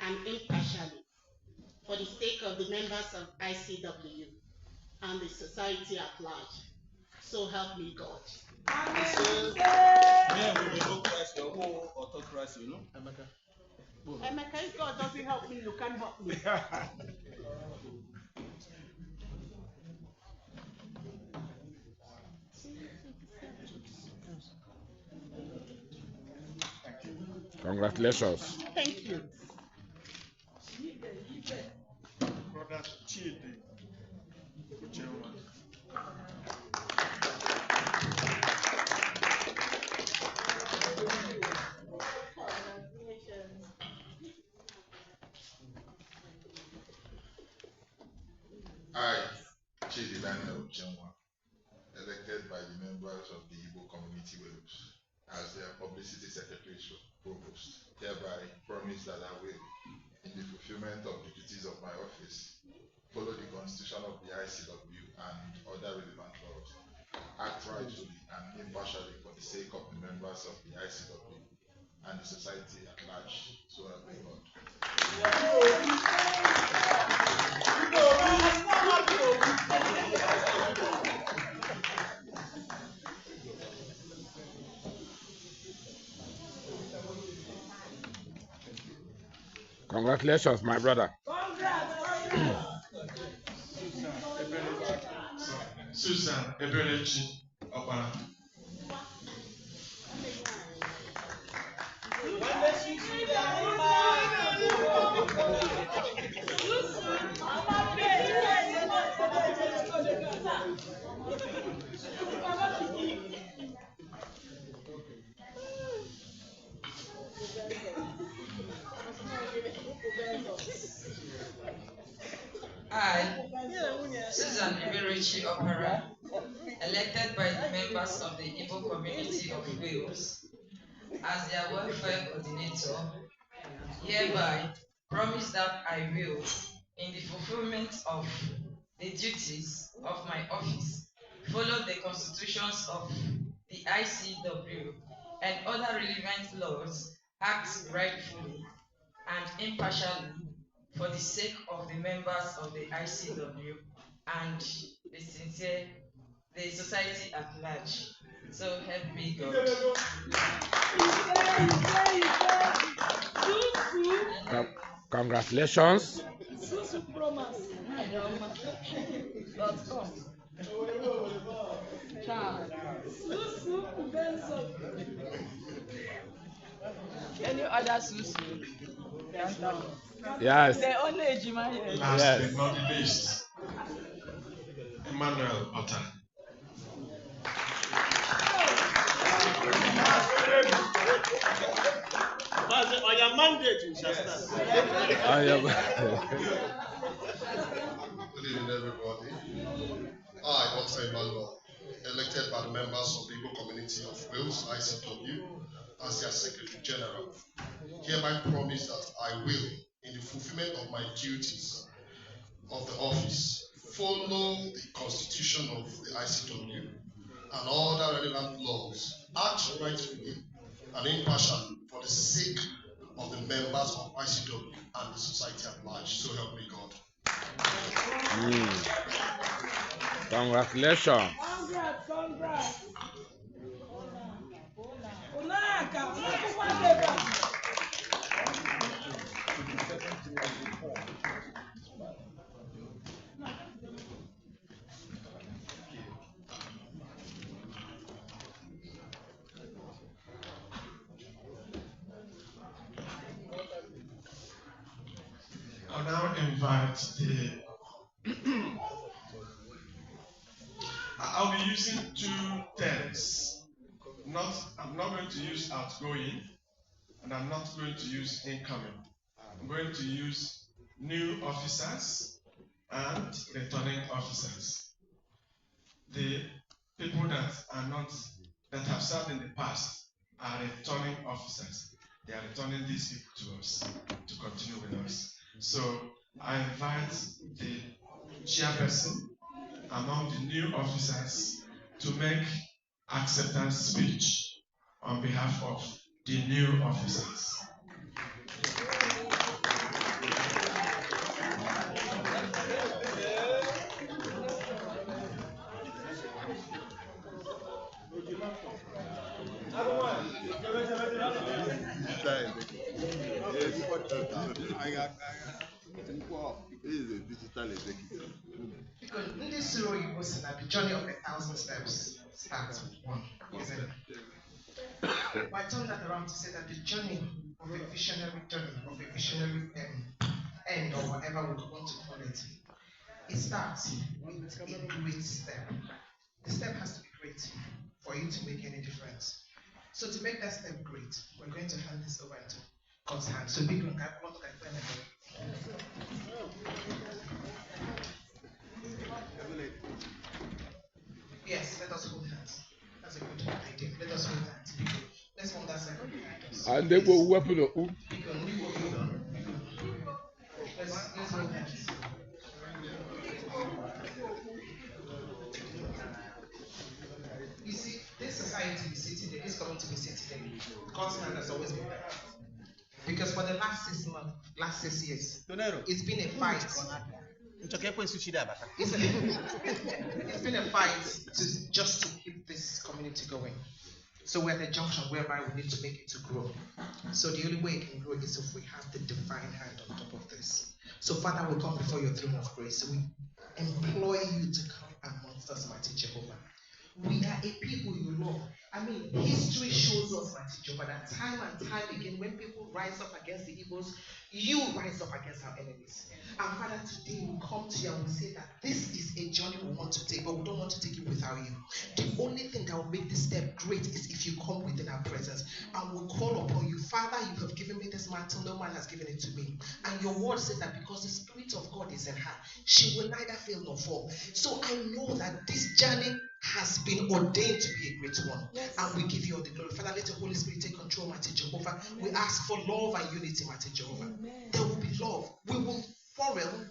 and impartially for the sake of the members of ICW and the society at large. So help me God. Yeah, we will Christ, your whole autocracy, you know? Emeka, if God doesn't help me, you can't help me. Congratulations. Thank you. Brother Chidi. I, Chidi Daniel Chenwa, elected by the members of the Igbo Community Wales as their publicity secretary provost, hereby promise that I will, in the fulfillment of the duties of my office, follow the constitution of the ICW and other relevant laws, act rightfully and impartially for the sake of the members of the ICW and the society at large. So help me God. Congratulations, my brother. Susan Eberechi Opara. I, Susan Eberechi Opera, elected by the members of the Igbo Community of Wales as their welfare coordinator, hereby promise that I will, in the fulfillment of the duties of my office, follow the constitutions of the ICW and other relevant laws, act rightfully and impartially for the sake of the members of the ICW and the society at large. So help me God. Congratulations. Any other Susu? Yes. The only Ejima here. Last but not the least, Emmanuel Otta. On your mandate, you shall start. Good evening, everybody. I, Dr. Emmanuel, elected by the members of the Igbo Community of Wales, ICW, as their Secretary General, hereby promise that I will, in the fulfillment of my duties of the office, follow the Constitution of the ICW and all other relevant laws, act rightfully and impartially for the sake of the members of ICW and the society at large. So help me God. Congratulations. Congrats. I'll now invite the. I'll be using two terms. I'm not going to use outgoing, and I'm not going to use incoming. I'm going to use new officers and returning officers. The people that have served in the past are returning officers. They are returning these people to us to continue with us. So I invite the chairperson among the new officers to make acceptance speech on behalf of the new officers. Because in this role, you was that the journey of 1,000 steps starts with one, isn't it? But I turn that around to say that the journey of a visionary end, or whatever we want to call it, it starts with a great step. The step has to be great for you to make any difference. So to make that step great, we're going to hand this over into God's hand. So big look, I want to Yes, let us hold hands. That's a good idea. Let us hold hands. Let's hold that side behind us. And they go weapon of Let's hold hands. You see, this society is sitting there, this community is sitting there. God's hand has always been there. Because for the last 6 months, last 6 years, it's been a fight. It's been a fight just to keep this community going. So we're at a junction whereby we need to make it to grow. So the only way it can grow is if we have the divine hand on top of this. So Father, we come before your throne of grace. We employ you to come amongst us, mighty Jehovah. We are a people you love. I mean, history shows us, mighty Jehovah, that time and time again, when people rise up against the Igbos, you rise up against our enemies. And Father, today we come to you and we say that this is a journey we want to take, but we don't want to take it without you. The only thing that will make this step great is if you come within our presence and we'll call upon you. Father, you have given me this mantle, no man has given it to me. And your word says that because the Spirit of God is in her, she will neither fail nor fall. So I know that this journey has been ordained to be a great one. Yes. And we give you all the glory. Father, let the Holy Spirit take control, mighty Jehovah. Amen. We ask for love and unity, mighty Jehovah. Amen. There will be love. We will quarrel,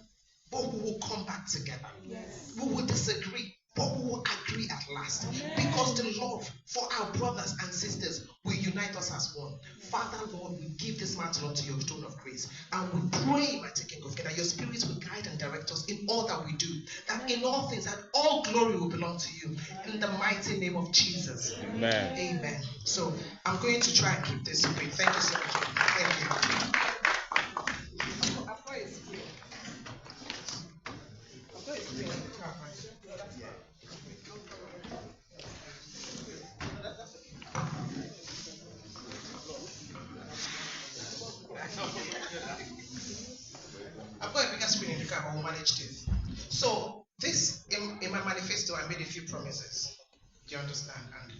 but we will come back together. Yes. We will disagree, but we will agree at last. Amen. Because the love for our brothers and sisters will unite us as one. Father, Lord, we give this mantle unto your throne of grace. And we pray, mighty King of Kings, that your Spirit will guide and direct us in all that we do. That in all things, that all glory will belong to you. In the mighty name of Jesus. Amen. Amen. So I'm going to try and keep this brief. Thank you so much. Thank you. I've got a bigger screen in the car, but we'll manage this. So this, in my manifesto, I made a few promises. Do you understand? And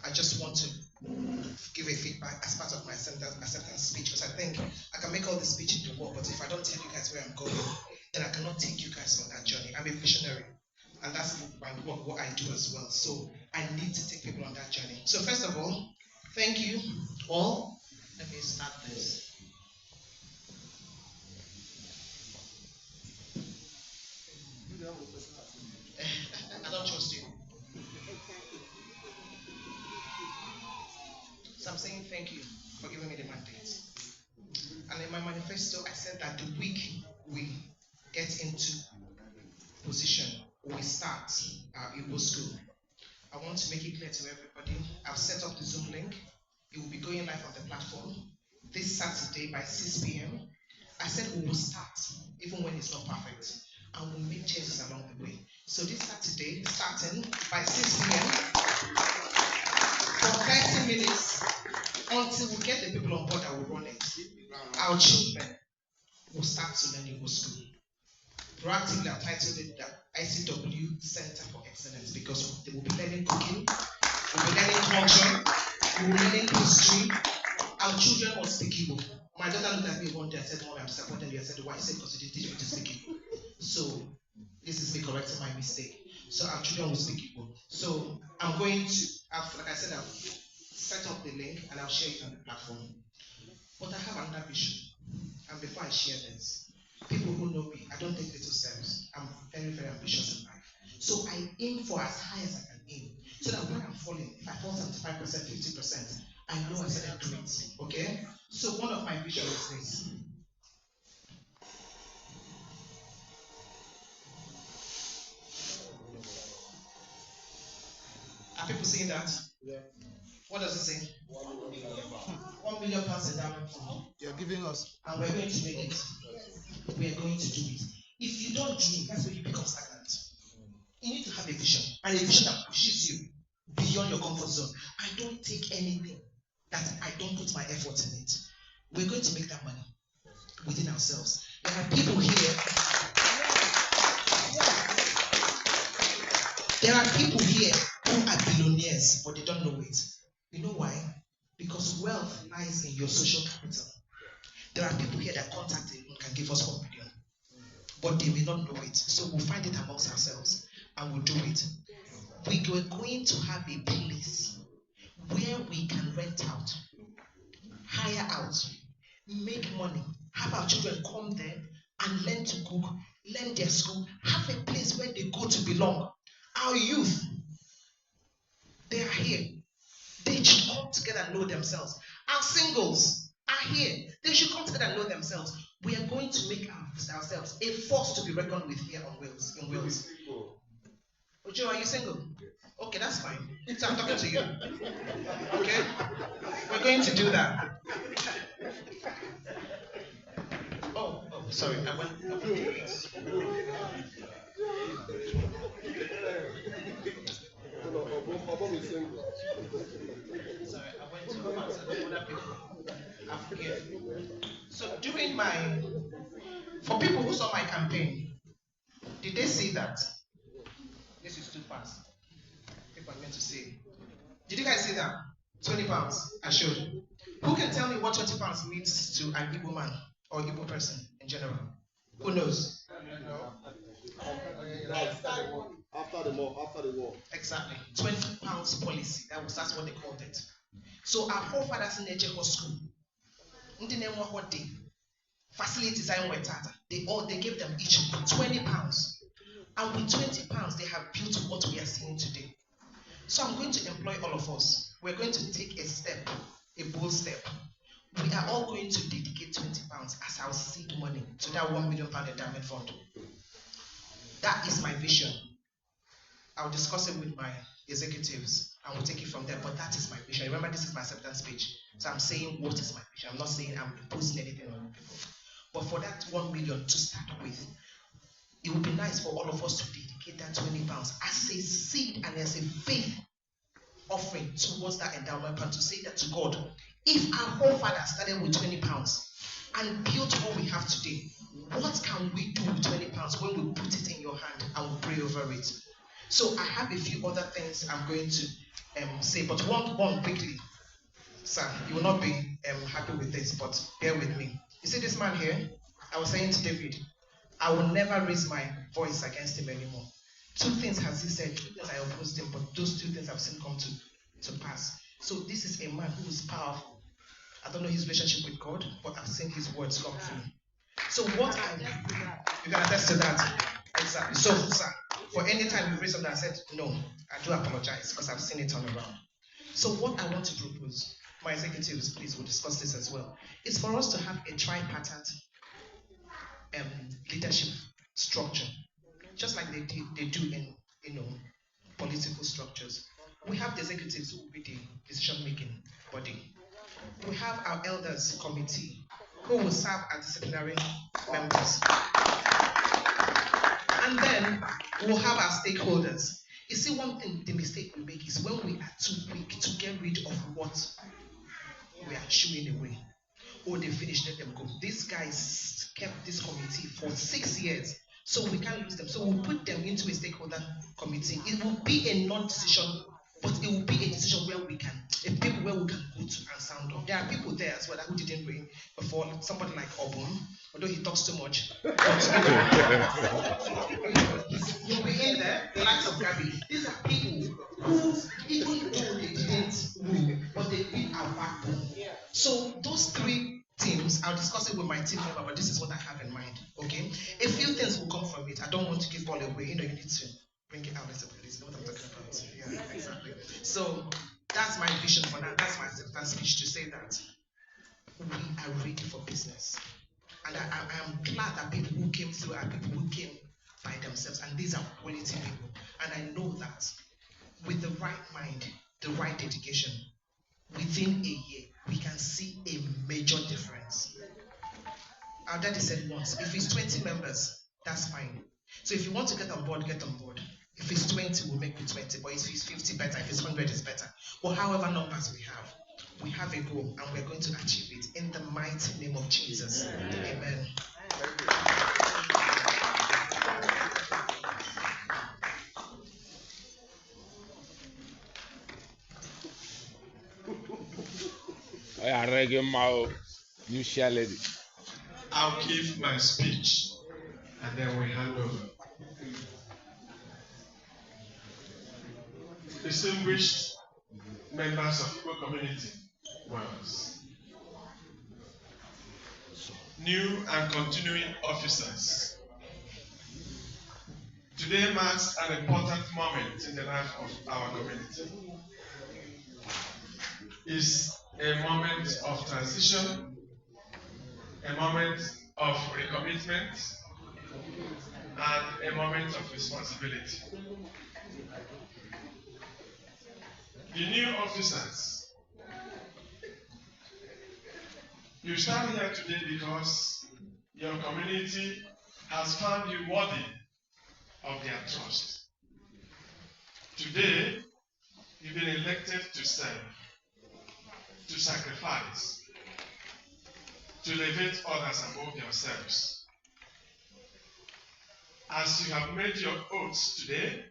I just want to give a feedback as part of my acceptance speech, because I think I can make all the speech in the world, but if I don't tell you guys where I'm going, then I cannot take you guys on that journey. I'm a visionary, and that's what I do as well. So I need to take people on that journey. So first of all, thank you all. Let me start this. I don't trust you. So I'm saying thank you for giving me the mandate. And in my manifesto, I said that the week we get into position, we start our Igbo school, I want to make it clear to everybody. I've set up the Zoom link. It will be going live on the platform this Saturday by 6 p.m. I said we will start, even when it's not perfect, and we'll make changes along the way. So this Saturday, starting by 6 p.m. for 30 minutes until we get the people on board that will run it. Our children will start to learn Igbo school. Proactively, I've titled it the ICW Center for Excellence, because they will be learning cooking, we'll be learning culture, we'll be learning history. Our children will speak Igbo. My daughter looked at me one day and said, "Mom, I'm disappointed." I said, "Why?" She said, "Because you didn't teach me to speak Igbo." So this is me correcting my mistake. So our children will speak Igbo. So I'm going to, like I said, I've set up the link and I'll share it on the platform. But I have another vision. And before I share this, people who know me, I don't take little steps. I'm very, very ambitious in life. So I aim for as high as I can aim. So that when I'm falling, if I fall 75%, 50%, I know I said I'm doing it. Okay? So one of my visions is this. Are people seeing that? Yeah. What does it say? 1 million pounds endowment fund. You're giving us. And we're going to make it. We're going to do it. If you don't dream, that's when you become stagnant. You need to have a vision. And a vision that pushes you beyond your comfort zone. I don't take anything that I don't put my effort in it. We're going to make that money within ourselves. There are people here. There are people here who are billionaires, but they don't know it. You know why? Because wealth lies in your social capital. There are people here that contact it and can give us 1 million, but they may not know it. So we'll find it amongst ourselves and we'll do it. we were going to have a place where we can rent out, hire out, make money, have our children come there and learn to cook, learn their school, have a place where they go to belong. Our youth, they are here. They should come together and know themselves. Our singles are here. They should come together and know themselves. We are going to make ourselves a force to be reckoned with here on Wales, in Wales. Ojo, are you single? Okay, that's fine. So I'm talking to you. Okay? We're going to do that. Oh, sorry. I went this. Sorry, I went to other people. I forget. So during for people who saw my campaign, did they see that? This is too fast. People are meant to see. Did you guys see that? 20 pounds, I showed. Who can tell me what 20 pounds means to an Igbo man or Igbo person in general? Who knows? After the war. Exactly. 20 pounds policy. That's what they called it. So our forefathers in Ejeho school, facilities they gave them each 20 pounds. And with 20 pounds, they have built what we are seeing today. So I'm going to employ all of us. We're going to take a step, a bold step. We are all going to dedicate 20 pounds as our seed money to that £1 million endowment fund. That is my vision. I'll discuss it with my executives and we'll take it from there. But that is my vision. Remember, this is my acceptance speech. So I'm saying what is my vision. I'm not saying I'm imposing anything on people. But for that 1 million to start with, it would be nice for all of us to dedicate that 20 pounds as a seed and as a faith offering towards that endowment fund, to say that to God, if our forefathers started with 20 pounds and built what we have today, what can we do with 20 pounds when we put it in your hand and we pray over it? So I have a few other things I'm going to say, but one quickly. Sir, you will not be happy with this, but bear with me. You see this man here? I was saying to David, I will never raise my voice against him anymore. 2 things has he said, 2 things I opposed him, but those 2 things I've seen come to pass. So this is a man who is powerful. I don't know his relationship with God, but I've seen his words come through. So what you can attest to that. Exactly. So, sir, for any time you raise something, I said, no, I do apologize because I've seen it turn around. So what I want to propose, my executives, please, will discuss this as well, is for us to have a tripartite leadership structure, just like they do in political structures. We have the executives who will be the decision-making body. We have our elders committee who will serve as disciplinary members. And then we'll have our stakeholders. You see, one thing, the mistake we make is when we are too quick to get rid of what we are shooing away. Oh, they finished, let them go. These guys kept this committee for 6 years, so we can't lose them. So we'll put them into a stakeholder committee. It will be a non-decision, but it will be a decision where we can go to and sound off. There are people there as well who didn't win before. Somebody like Obum, although he talks too much. You'll be in there, the likes of Gabby. These are people who, even though they didn't win, but they beat our backbone. So those 3 teams, I'll discuss it with my team member, but this is what I have in mind. Okay, a few things will come from it. I don't want to give all away. You need to bring it out as a police. You know what I'm talking about? Yeah, exactly. So that's my vision for now. That's my acceptance speech to say that we are ready for business. And I am glad that people who came through are people who came by themselves, and these are quality people. And I know that with the right mind, the right dedication, within a year, we can see a major difference. Our daddy said once, if it's 20 members, that's fine. So if you want to get on board, get on board. If it's 20, we'll make it 20. But if it's 50, better. If it's 100, it's better. Or however numbers we have a goal, and we're going to achieve it in the mighty name of Jesus. Amen. I'll give my speech and then we hand over. distinguished members of Igbo community, Wales, new and continuing officers. Today marks an important moment in the life of our community. It's a moment of transition, a moment of recommitment, and a moment of responsibility. The new officers, you stand here today because your community has found you worthy of their trust. Today, you've been elected to serve, to sacrifice, to elevate others above yourselves. As you have made your oaths today,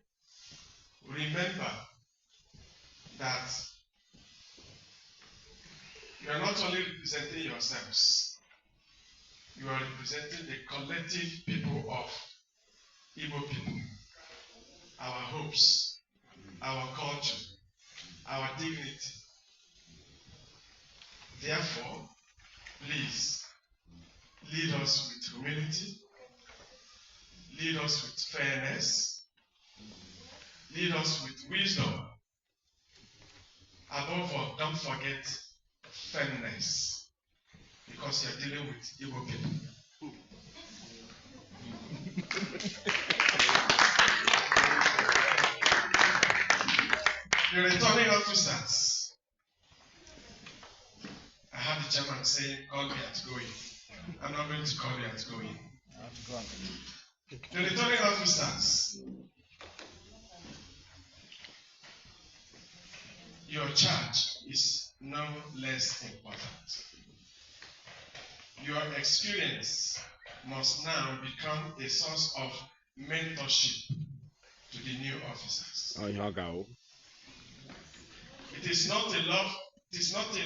remember that you are not only representing yourselves, you are representing the collective people of Igbo people, our hopes, our culture, our dignity. Therefore, please lead us with humility, lead us with fairness, lead us with wisdom. Above all, don't forget fairness, because you're dealing with Igbo people. The returning officers, I had the chairman saying, call me at going. I'm not going to call you at going. The returning officers, your charge is no less important. Your experience must now become a source of mentorship to the new officers. It is not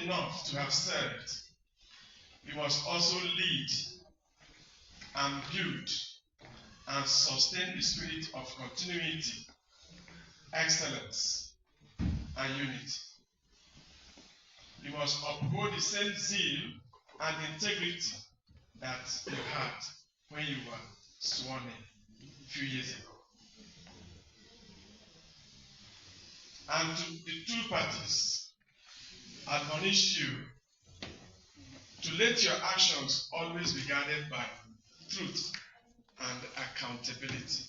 enough to have served. You must also lead and build and sustain the spirit of continuity, excellence, and unity. You must uphold the same zeal and integrity that you had when you were sworn in a few years ago. And to the two parties, admonish you to let your actions always be guided by truth and accountability.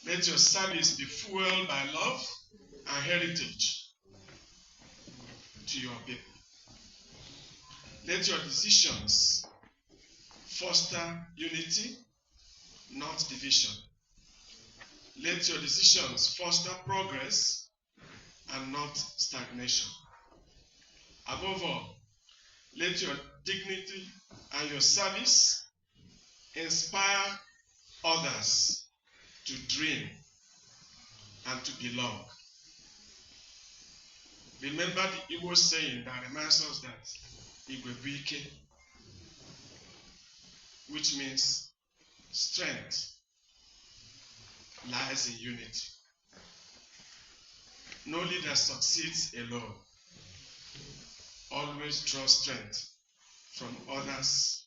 Let your service be fueled by love and heritage to your people. Let your decisions foster unity, not division. Let your decisions foster progress and not stagnation. Above all, let your dignity and your service inspire others to dream and to belong. Remember the Igbo saying that reminds us that Igwe Buike, which means strength lies in unity. No leader succeeds alone. Always draw strength from others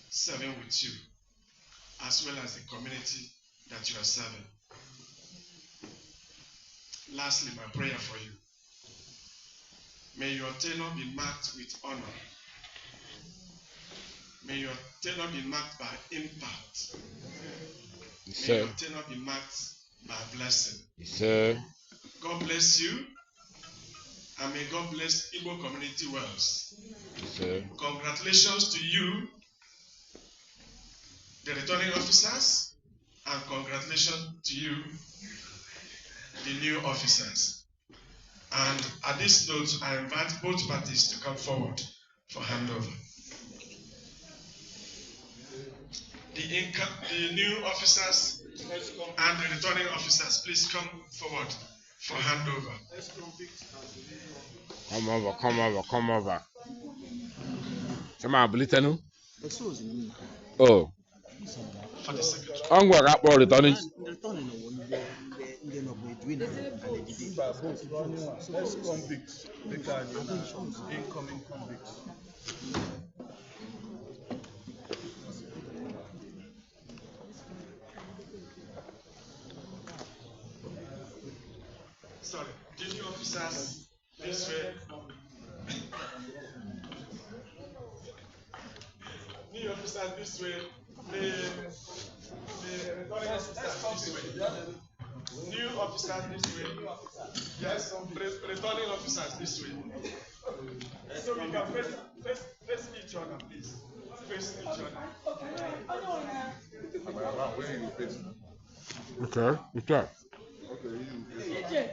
serving with you, as well as the community that you are serving. Lastly, my prayer for you. May your tenure be marked with honor. May your tenure be marked by impact. May your tenure be marked by blessing. God bless you, and may God bless Igbo community Wales. Congratulations to you, the returning officers, and congratulations to you, the new officers. And at this note, I invite both parties to come forward for handover. The new officers and the returning officers, please come forward for handover. Come over. Come on, Blitenu. Oh. For the secretary. I'm going to returning. Ex-convicts. Incoming convicts. Sorry, duty officers this way. New officers this way. The returning officers this way. New officers this way. Yes, returning officers this way. So we can face each other, please. Face each other. Where are you facing? Okay, what's that? Okay,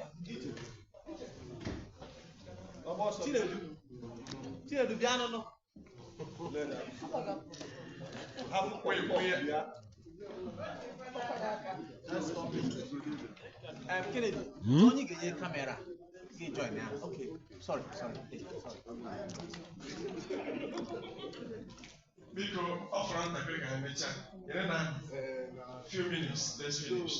Kennedy, don't you get your camera? You join now. Okay, sorry. Biko, offer on the big and in a few minutes, let's finish.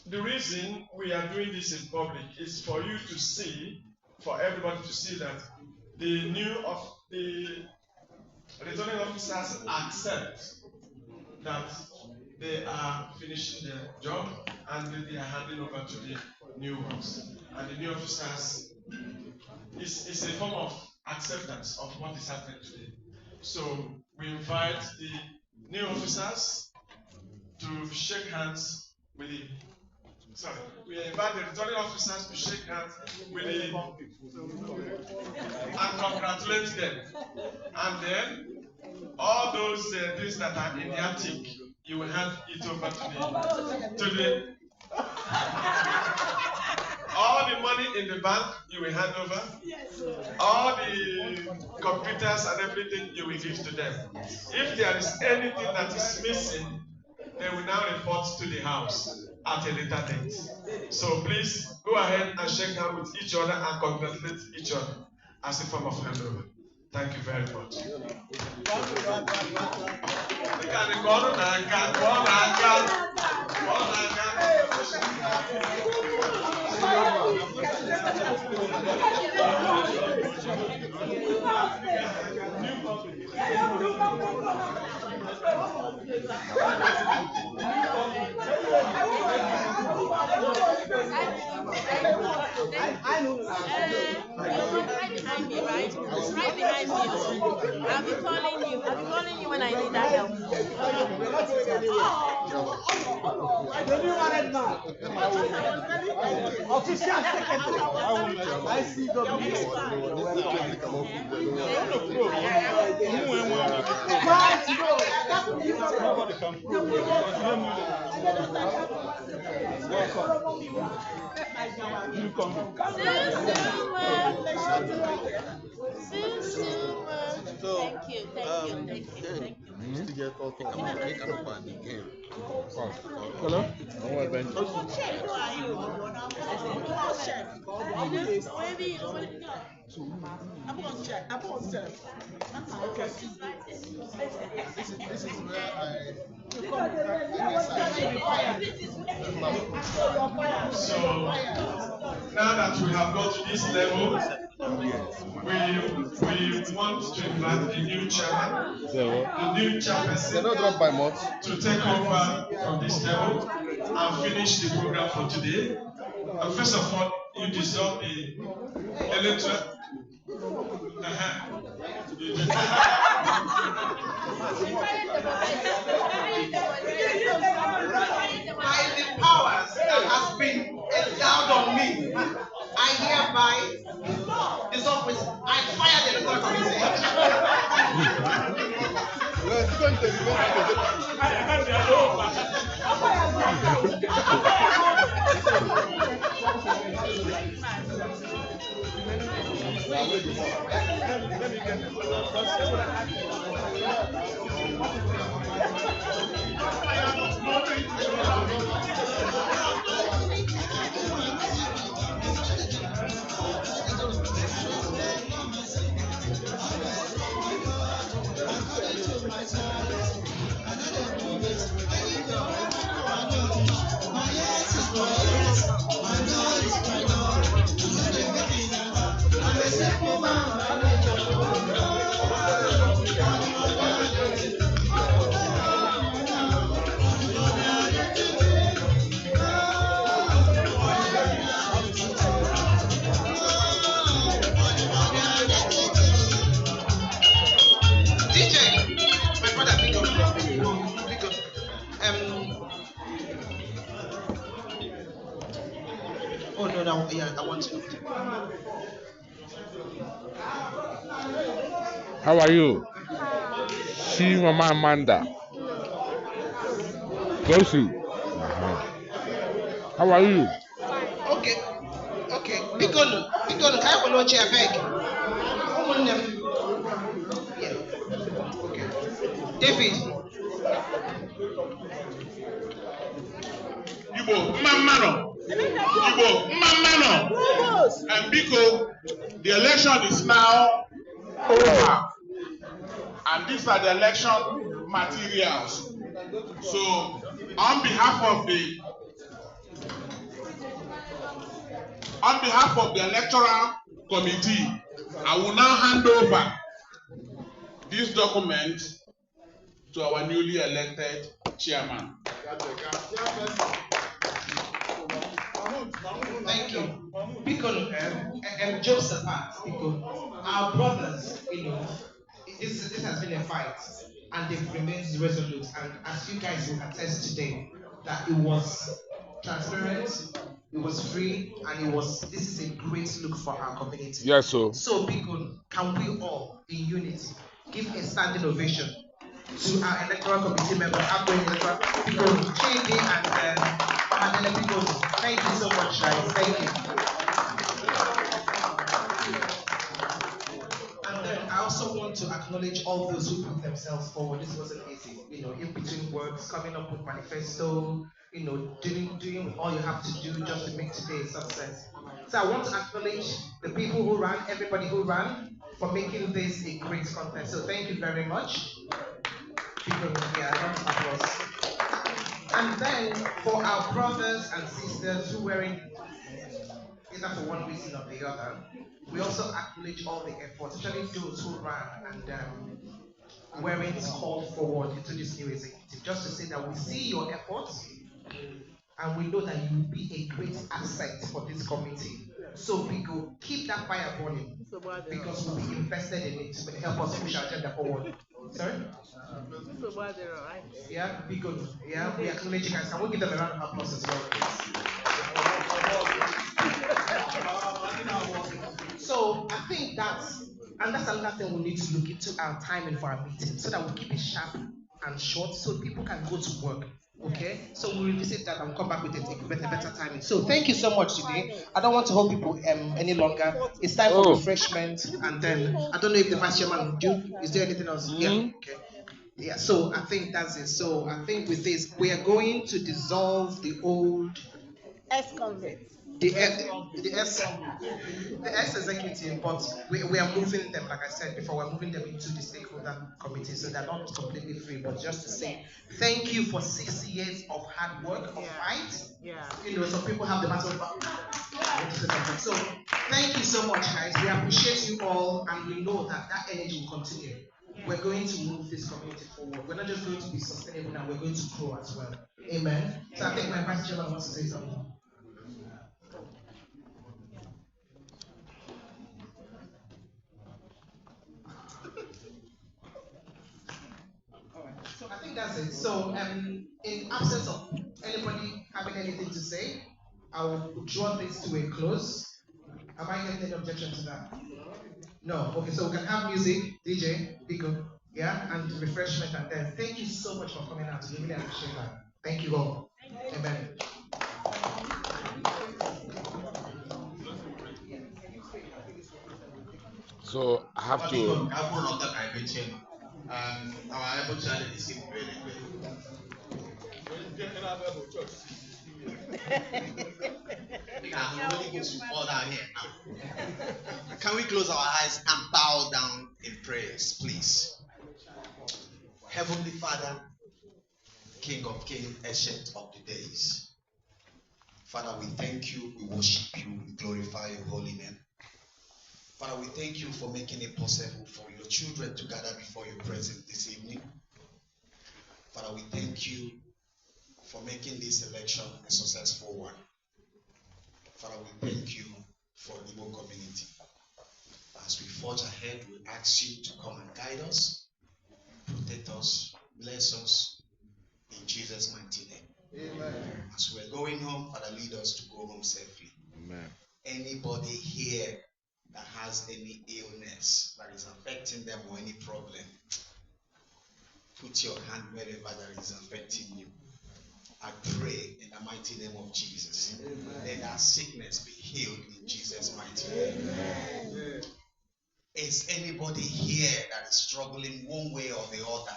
The reason we are doing this in public is for you to see, for everybody to see that the returning officers accept that they are finishing their job and they are handing over to the new ones. And the new officers is a form of acceptance of what is happening today. So we invite the new officers to shake hands with the we invite the returning officers to shake hands with the and congratulate them. And then all those things that are in the attic, you will hand it over to the all the money in the bank you will hand over. All the computers and everything you will give to them. If there is anything that is missing, they will now report to the house at a later date. So please go ahead and shake hands with each other and congratulate each other as a form of handover. Thank you very much. Behind me, right? Right behind me. I'll be calling you. I'll be calling you when I need that help. The new married man. Official secretary. I see Thank you. Hello? I'm going to check. Okay. This is where So now that we have got to this level, we want to invite the new chairman, the new chairperson to take over from this level and finish the program for today. And first of all, you deserve the electoral. By the powers that has been endowed on me, I hereby dissolve with I fire the electoral committee. I want to. How are you? She, Mama Amanda. Close to. How are you? Okay. Bigonu, can I follow chair beg? Yeah. Okay. David. Igbo, Mamano. Igbo, Mamano. And Biko, the election is now over. And these are the election materials. So, on behalf of the electoral committee, I will now hand over this document to our newly elected chairman. Thank you. Because jokes apart, because our brothers, this has been a fight, and they've remained resolute. And as you guys will attest today, that it was transparent, it was free, and this is a great look for our community. Yes, so. So, Bikun, can we all, in unity, give a standing ovation to our electoral committee members, outgoing electoral Bikun, Chidi and Madeleine Bikun. Thank you so much, guys. Thank you. And then I also want to acknowledge all those who put themselves forward. This wasn't easy, in between words, coming up with manifesto, doing all you have to do just to make today a success. So I want to acknowledge the people who ran, everybody who ran, for making this a great contest. So thank you very much. Applause. And then for our brothers and sisters who were in, either for one reason or the other, we also acknowledge all the efforts, especially those who ran and weren't called forward into this new executive. Just to say that we see your efforts and we know that you will be a great asset for this committee. So we go keep that fire burning because we'll be invested in it to help us push our agenda forward. Sorry? Yeah, because we acknowledge you guys. Can we give them a round of applause as well, please? So I think that's another thing we need to look into our timing for our meeting so that we keep it sharp and short so people can go to work. Okay, so we'll revisit that and come back with a better timing. So thank you so much today. I don't want to hold people any longer. It's time for refreshment, and then I don't know if the vice chairman will do. Is there anything else? Yeah. Okay. Yeah. So I think that's it. So I think with this, we are going to dissolve the old ex-convicts. The ex-executive, but we are moving them, like I said before, we're moving them into the stakeholder committee, so they're not completely free, but just to say thank you for 6 years of hard work, of fight. Yeah. Some people have the matter of so thank you so much, guys. We appreciate you all, and we know that energy will continue. We're going to move this community forward. We're not just going to be sustainable now, we're going to grow as well. Amen. So I think my vice chairman wants to say something. So I think that's it. So in absence of anybody having anything to say, I will draw this to a close. Am I getting any objection to that? No. Okay, so we can have music, DJ, Pico, yeah, and refreshment, and then thank you so much for coming out. We really appreciate that. Thank you all. Amen. So I have to. Our able child is in really Can we close our eyes and bow down in prayers, please? Heavenly Father, King of Kings, Ancient of the Days. Father, we thank you, we worship you, we glorify your holy name. Father, we thank you for making it possible for your children to gather before your presence this evening. Father, we thank you for making this election a successful one. Father, we thank you for the Igbo community. As we forge ahead, we ask you to come and guide us, protect us, bless us, in Jesus' mighty name. Amen. As we're going home, Father, lead us to go home safely. Amen. Anybody here that has any illness that is affecting them or any problem, put your hand wherever that is affecting you. I pray in the mighty name of Jesus. Let that sickness be healed in Jesus' mighty name. Amen. Is anybody here that is struggling one way or the other?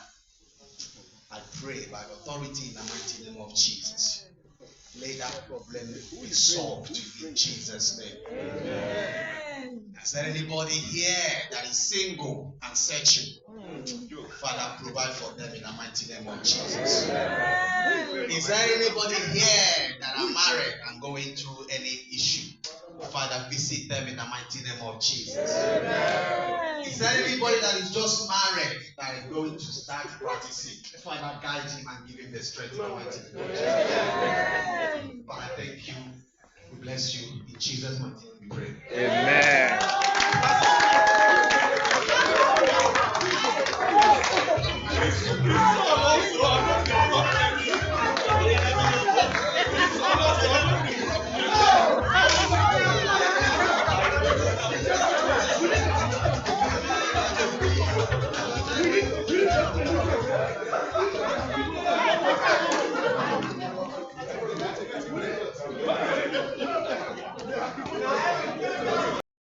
I pray by the authority in the mighty name of Jesus. Let that problem be solved in Jesus' name. Amen. Is there anybody here that is single and searching? Father, provide for them in the mighty name of Jesus. Is there anybody here that are married and going through any issue? Father, visit them in the mighty name of Jesus. Is there anybody that is just married that is going to start practicing? Father, guide him and give him the strength in the mighty name of Jesus. Father, thank you. We bless you. In Jesus' mighty name we pray. Amen.